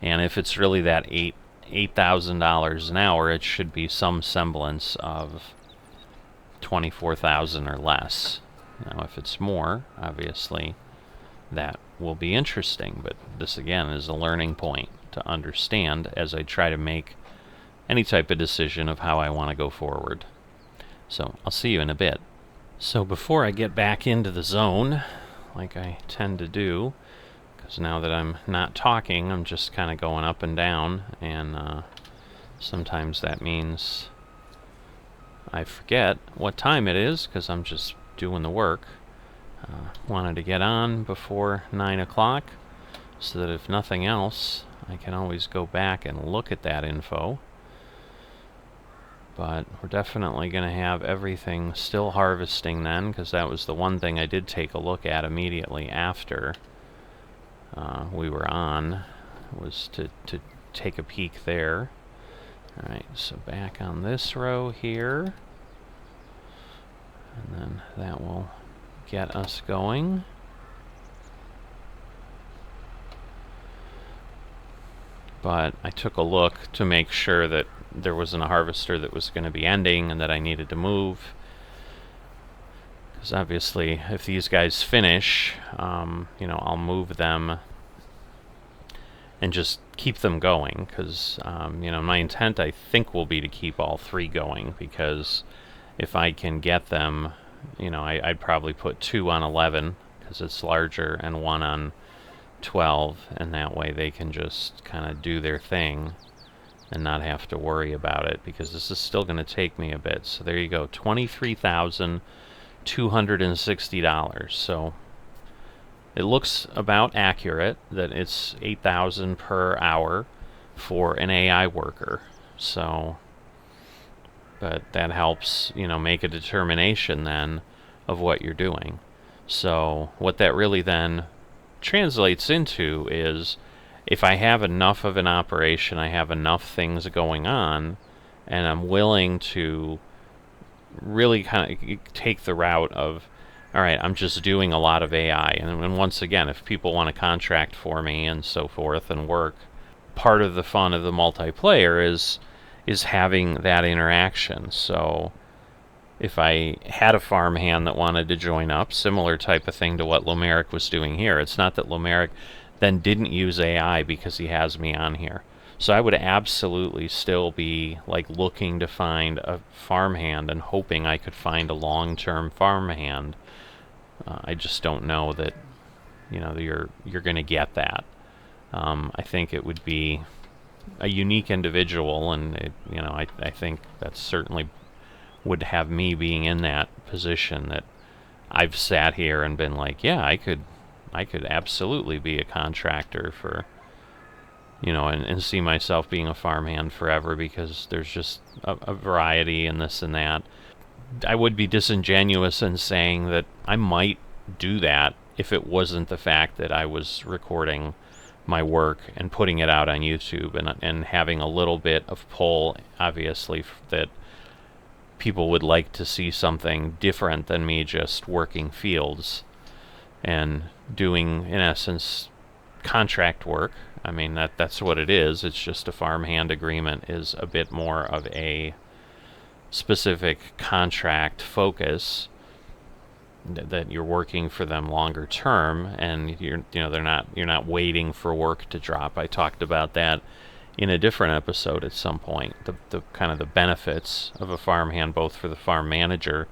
[SPEAKER 1] and if it's really that $8,000 an hour, it should be some semblance of $24,000 or less. Now if it's more, obviously that will be interesting, but this again is a learning point to understand as I try to make any type of decision of how I want to go forward. So I'll see you in a bit. So before I get back into the zone, like I tend to do, because now that I'm not talking, I'm just kind of going up and down, and sometimes that means I forget what time it is because I'm just doing the work. Wanted to get on before 9 o'clock so that if nothing else, I can always go back and look at that info. But we're definitely going to have everything still harvesting then, because that was the one thing I did take a look at immediately after we were on, was to take a peek there. Alright, so back on this row here, and then that will get us going. But I took a look to make sure that there wasn't a harvester that was going to be ending and that I needed to move. Because obviously, if these guys finish, you know, I'll move them and just keep them going. Because, you know, my intent, I think, will be to keep all 3 going. Because if I can get them, I'd probably put 2 on 11 because it's larger, and 1 on 12, and that way they can just kind of do their thing and not have to worry about it, because this is still going to take me a bit. So there you go, $23,260. So it looks about accurate that it's $8,000 per hour for an AI worker. So, but that helps, make a determination then of what you're doing. So what that really then translates into is, if I have enough of an operation, I have enough things going on, and I'm willing to really kind of take the route of, all right, I'm just doing a lot of AI. And once again, if people want to contract for me and so forth and work, part of the fun of the multiplayer is having that interaction. So if I had a farmhand that wanted to join up, similar type of thing to what Lomeric was doing here. It's not that Lomeric then didn't use AI because he has me on here. So I would absolutely still be like looking to find a farmhand and hoping I could find a long-term farmhand. I just don't know that you're going to get that. I think it would be a unique individual, and I think that's certainly would have me being in that position, that I've sat here and been like, yeah, I could absolutely be a contractor for, and see myself being a farmhand forever, because there's just a variety in this and that. I would be disingenuous in saying that I might do that if it wasn't the fact that I was recording my work and putting it out on YouTube, and having a little bit of pull, obviously, that people would like to see something different than me just working fields and doing, in essence, contract work. I mean, that's what it is. It's just a farmhand agreement is a bit more of a specific contract focus, that you're working for them longer term, and you're not waiting for work to drop. I talked about that in a different episode at some point. The kind of the benefits of a farmhand, both for the farm manager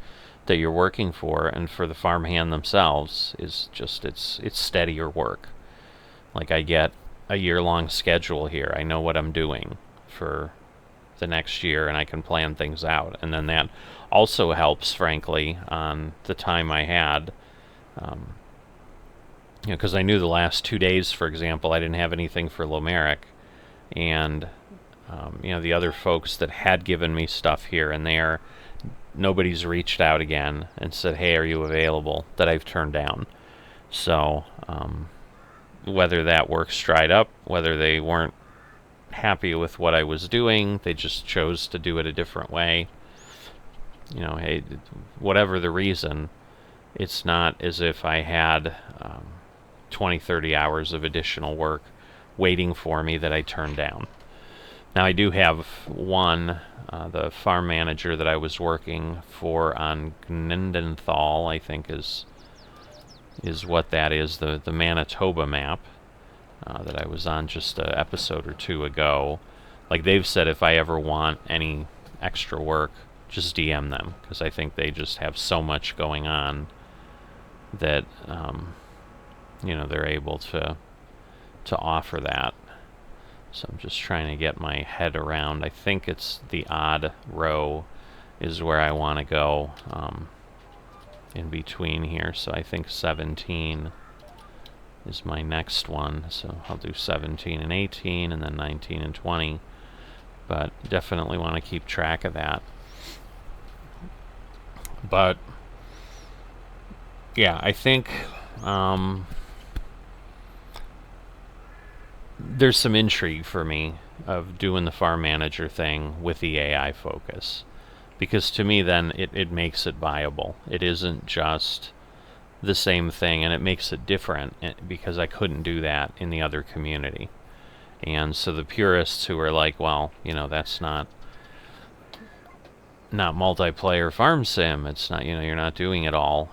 [SPEAKER 1] that you're working for and for the farmhand themselves, is just it's steadier work. Like, I get a year-long schedule here. I know what I'm doing for the next year, and I can plan things out. And then that also helps, frankly, on the time I had, because I knew the last 2 days, for example, I didn't have anything for Lomeric, and the other folks that had given me stuff here and there, nobody's reached out again and said, hey, are you available, that I've turned down. So whether that work's dried up, whether they weren't happy with what I was doing, they just chose to do it a different way, hey, whatever the reason, it's not as if I had 20-30 hours of additional work waiting for me that I turned down. Now, I do have one, the farm manager that I was working for on Gnendenthal, I think is what that is, the Manitoba map that I was on just an episode or two ago. Like, they've said if I ever want any extra work, just DM them, because I think they just have so much going on that they're able to offer that. So I'm just trying to get my head around. I think it's the odd row is where I want to go in between here. So I think 17 is my next one. So I'll do 17 and 18, and then 19 and 20. But definitely want to keep track of that. But yeah, I think there's some intrigue for me of doing the farm manager thing with the AI focus, because to me then it makes it viable. It isn't just the same thing, and it makes it different, because I couldn't do that in the other community. And so the purists who are like, well, that's not multiplayer farm sim, it's not, you're not doing it all.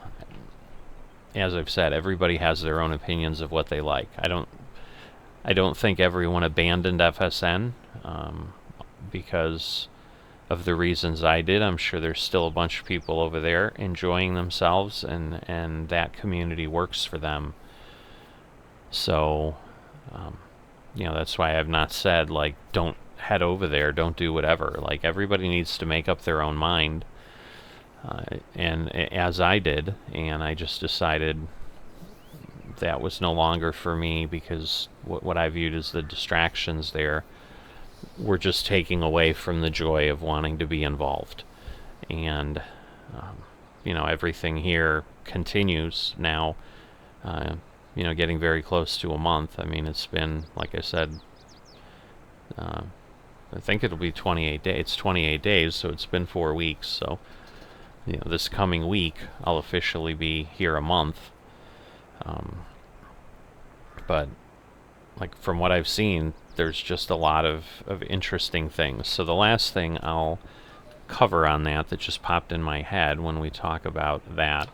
[SPEAKER 1] As I've said, everybody has their own opinions of what they like. I don't think everyone abandoned FSN, because of the reasons I did. I'm sure there's still a bunch of people over there enjoying themselves, and that community works for them. So, that's why I've not said, like, don't head over there, don't do whatever. Like, everybody needs to make up their own mind. And as I did, and I just decided that was no longer for me, because what I viewed as the distractions there were just taking away from the joy of wanting to be involved. And, everything here continues now, getting very close to a month. I mean, it's been, like I said, I think it'll be 28 days. It's 28 days, so it's been 4 weeks. So, this coming week, I'll officially be here a month. But, like, from what I've seen, there's just a lot of interesting things. So the last thing I'll cover on that just popped in my head when we talk about that,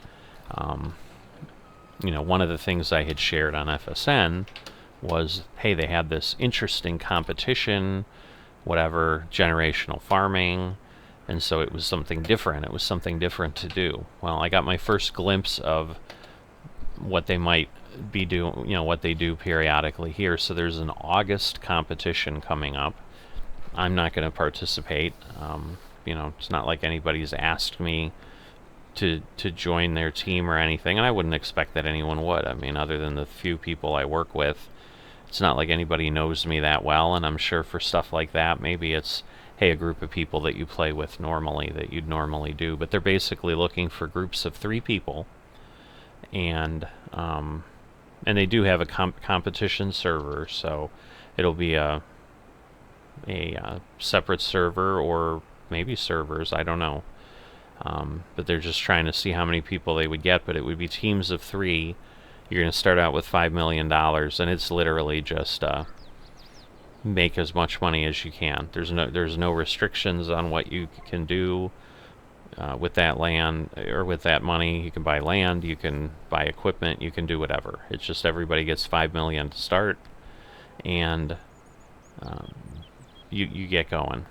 [SPEAKER 1] one of the things I had shared on FSN was, hey, they had this interesting competition, whatever, generational farming, and so it was something different. It was something different to do. Well, I got my first glimpse of what they might be doing, what they do periodically here. So there's an August competition coming up. I'm not going to participate. It's not like anybody's asked me to join their team or anything, and I wouldn't expect that anyone would. I mean, other than the few people I work with, it's not like anybody knows me that well, and I'm sure for stuff like that, maybe it's, hey, a group of people that you play with normally, that you'd normally do. But they're basically looking for groups of 3 people, and they do have a competition server, so it'll be a separate server, or maybe servers, I don't know. But they're just trying to see how many people they would get, but it would be teams of 3. You're going to start out with $5 million, and it's literally just make as much money as you can. There's no restrictions on what you can do with that land, or with that money. You can buy land, you can buy equipment, you can do whatever. It's just everybody gets $5 million to start, and you get going.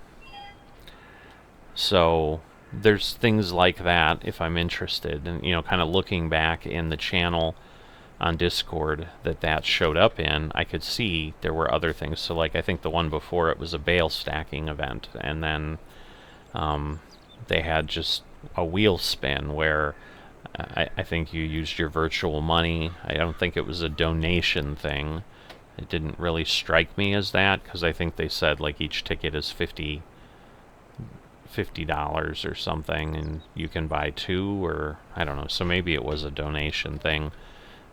[SPEAKER 1] So there's things like that if I'm interested, and kind of looking back in the channel on Discord that showed up in, I could see there were other things. So, like, I think the one before it was a bale stacking event, and then they had just a wheel spin where I think you used your virtual money. I don't think it was a donation thing. It didn't really strike me as that, because I think they said, like, each ticket is $50 or something, and you can buy 2, or I don't know. So maybe it was a donation thing,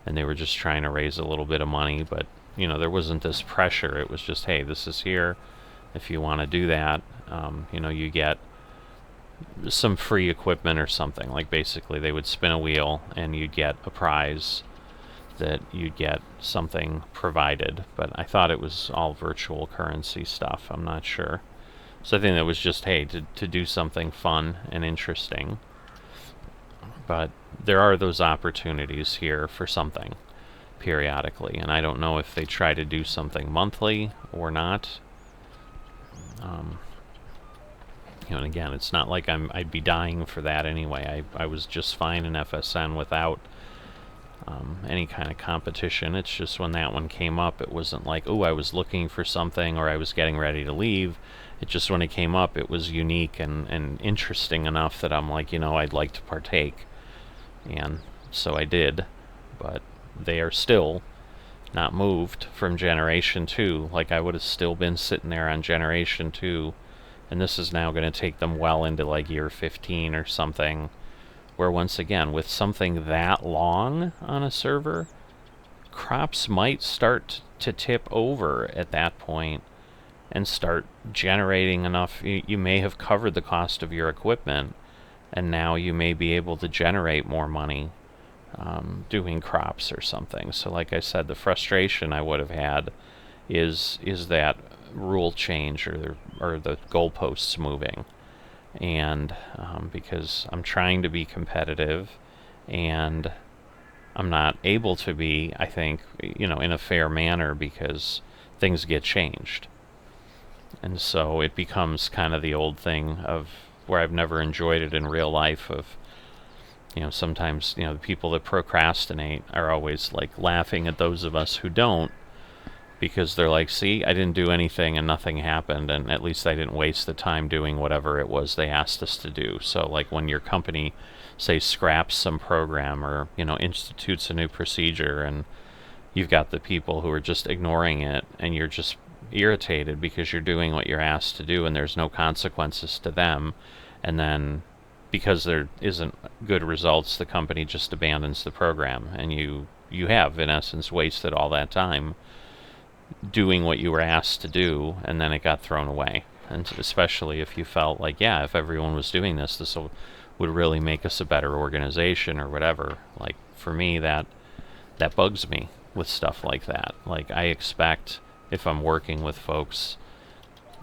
[SPEAKER 1] and they were just trying to raise a little bit of money. But there wasn't this pressure. It was just, hey, this is here. If you want to do that, you get some free equipment or something. Like, basically they would spin a wheel and you'd get a prize, that you'd get something provided. But I thought it was all virtual currency stuff. I'm not sure. So I think that was just, hey, to do something fun and interesting. But there are those opportunities here for something periodically, and I don't know if they try to do something monthly or not. And again, it's not like I'd be dying for that anyway. I was just fine in FSN without any kind of competition. It's just when that one came up, it wasn't like, oh, I was looking for something or I was getting ready to leave. It just, when it came up, it was unique and interesting enough that I'm like, I'd like to partake. And so I did, but they are still not moved from Generation 2. Like, I would have still been sitting there on Generation 2, and this is now going to take them well into, like, year 15 or something, where, once again, with something that long on a server, crops might start to tip over at that point and start generating enough. You may have covered the cost of your equipment, and now you may be able to generate more money doing crops or something. So, like I said, the frustration I would have had is that rule change, or the goalposts moving. And because I'm trying to be competitive, and I'm not able to be, I think, in a fair manner, because things get changed. And so it becomes kind of the old thing of where I've never enjoyed it in real life of, sometimes, the people that procrastinate are always like laughing at those of us who don't, because they're like, see, I didn't do anything and nothing happened, and at least I didn't waste the time doing whatever it was they asked us to do. So like when your company, say, scraps some program or, institutes a new procedure, and you've got the people who are just ignoring it, and you're just irritated because you're doing what you're asked to do and there's no consequences to them, and then because there isn't good results, the company just abandons the program, and you have, in essence, wasted all that time doing what you were asked to do, and then it got thrown away. And especially if you felt like, yeah, if everyone was doing this would really make us a better organization or whatever. Like, for me, that bugs me with stuff like that. Like, I expect, if I'm working with folks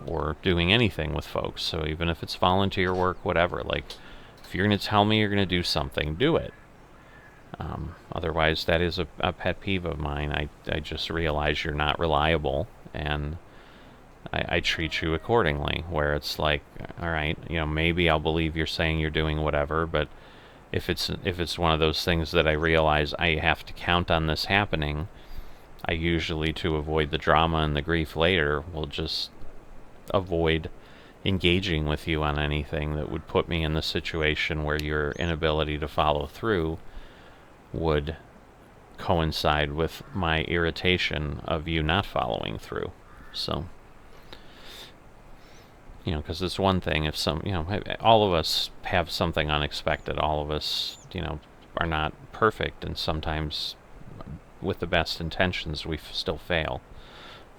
[SPEAKER 1] or doing anything with folks, so even if it's volunteer work, whatever, like, if you're going to tell me you're going to do something, do it. Otherwise, that is a pet peeve of mine. I just realize you're not reliable, and I treat you accordingly, where it's like, all right, maybe I'll believe you're saying you're doing whatever, but if it's one of those things that I realize I have to count on this happening, I usually, to avoid the drama and the grief later, will just avoid engaging with you on anything that would put me in the situation where your inability to follow through would coincide with my irritation of you not following through. So, because it's one thing if all of us have something unexpected. All of us, are not perfect, and sometimes with the best intentions we still fail.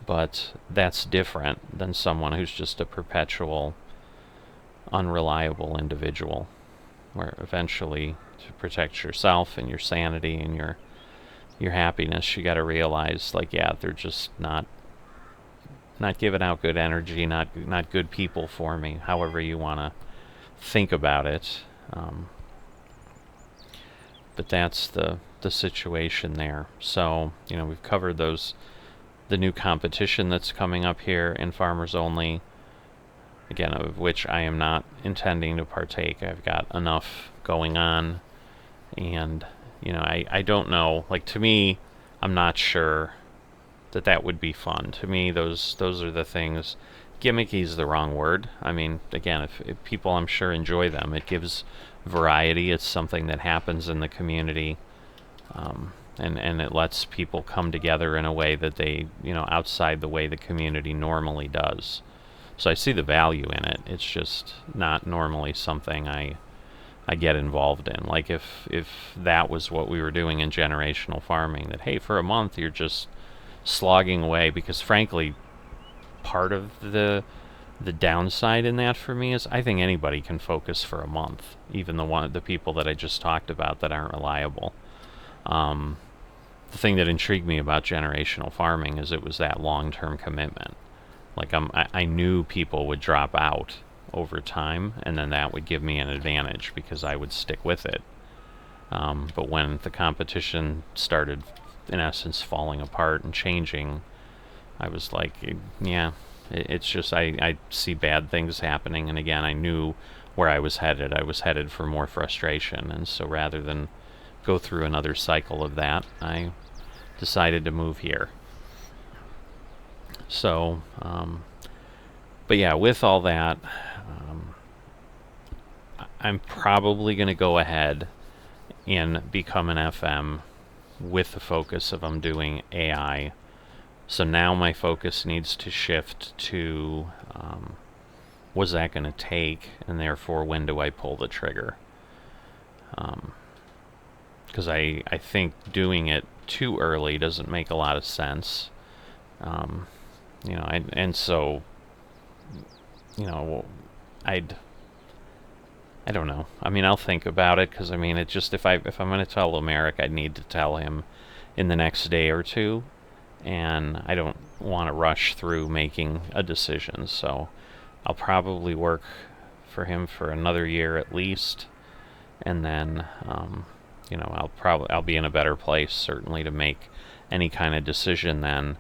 [SPEAKER 1] But that's different than someone who's just a perpetual, unreliable individual, where eventually, to protect yourself and your sanity and your happiness, you got to realize, like, yeah, they're just not giving out good energy, not good people for me, however you want to think about it. But that's the situation there. So, we've covered the new competition that's coming up here in Farmers Only, again, of which I am not intending to partake. I've got enough going on, and I don't know, like, to me, I'm not sure that would be fun. To me, those are the things. Gimmicky is the wrong word. I mean, again, if people, I'm sure, enjoy them, it gives variety. It's something that happens in the community, and it lets people come together in a way that they, outside the way the community normally does. So I see the value in it. It's just not normally something I get involved in. Like, if that was what we were doing in generational farming, that, hey, for a month you're just slogging away, because frankly, part of the downside in that for me is I think anybody can focus for a month, even the people that I just talked about that aren't reliable. The thing that intrigued me about generational farming is it was that long-term commitment. Like, I knew people would drop out over time, and then that would give me an advantage because I would stick with it. But when the competition started, in essence, falling apart and changing, I was like, yeah, it's just I see bad things happening. And again, I knew where I was headed. I was headed for more frustration, and so rather than go through another cycle of that, I decided to move here. So, but yeah, with all that, I'm probably going to go ahead and become an FM with the focus of I'm doing AI. So now my focus needs to shift to what's that going to take, and therefore when do I pull the trigger? Because I think doing it too early doesn't make a lot of sense. So I don't know. I mean, I'll think about it, because I mean, it just, if I'm going to tell Almeric, I need to tell him in the next day or two, and I don't want to rush through making a decision. So I'll probably work for him for another year at least, and then I'll be in a better place certainly to make any kind of decision then.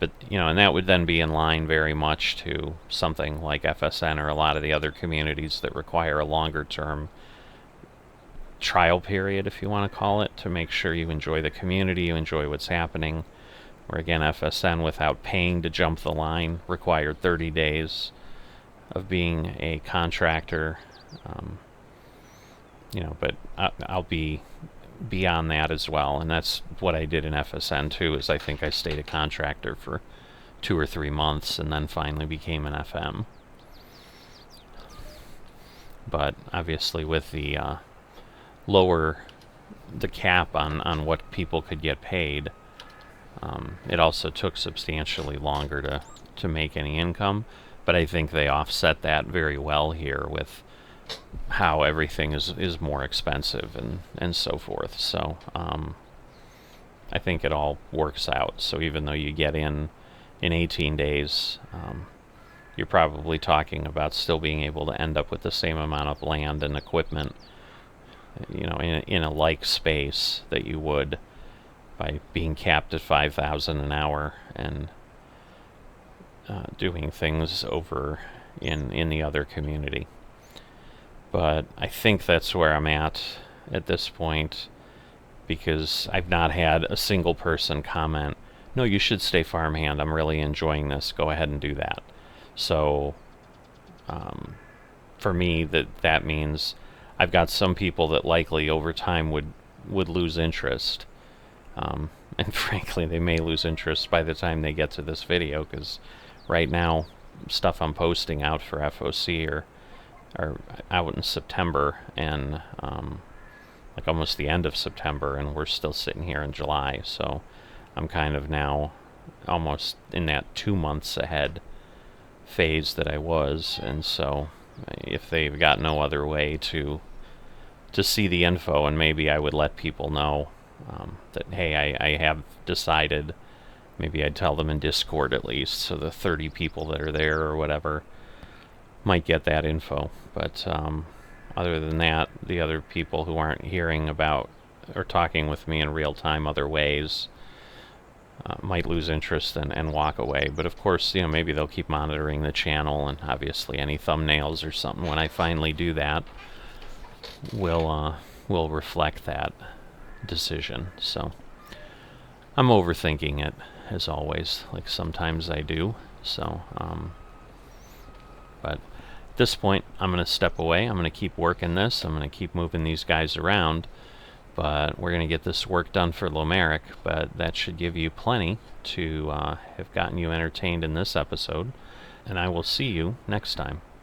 [SPEAKER 1] But, and that would then be in line very much to something like FSN or a lot of the other communities that require a longer term trial period, if you want to call it, to make sure you enjoy the community, you enjoy what's happening. Where again, FSN, without paying to jump the line, required 30 days of being a contractor. But I'll be beyond that as well, and that's what I did in FSN too. Is I think I stayed a contractor for 2 or 3 months, and then finally became an FM. But obviously, with the lower the cap on what people could get paid, it also took substantially longer to make any income. But I think they offset that very well here with how everything is more expensive and so forth. So I think it all works out. So even though you get in 18 days, you're probably talking about still being able to end up with the same amount of land and equipment, in a like space that you would by being capped at 5,000 an hour and doing things over in the other community. But I think that's where I'm at this point, because I've not had a single person comment, "No, you should stay farmhand. I'm really enjoying this. Go ahead and do that." So for me, that means I've got some people that likely over time would lose interest. And frankly, they may lose interest by the time they get to this video, because right now, stuff I'm posting out for FOC are out in September, and like almost the end of September, and we're still sitting here in July. So I'm kind of now almost in that 2 months ahead phase that I was. And so if they've got no other way to see the info, and maybe I would let people know that, hey, I have decided, maybe I'd tell them in Discord at least, so the 30 people that are there or whatever might get that info. But other than that, the other people who aren't hearing about or talking with me in real time other ways might lose interest and walk away. But of course, maybe they'll keep monitoring the channel, and obviously any thumbnails or something when I finally do that will reflect that decision. So I'm overthinking it, as always, like sometimes I do. So but at this point, I'm going to step away. I'm going to keep working this. I'm going to keep moving these guys around. But we're going to get this work done for Lomeric. But that should give you plenty to have gotten you entertained in this episode. And I will see you next time.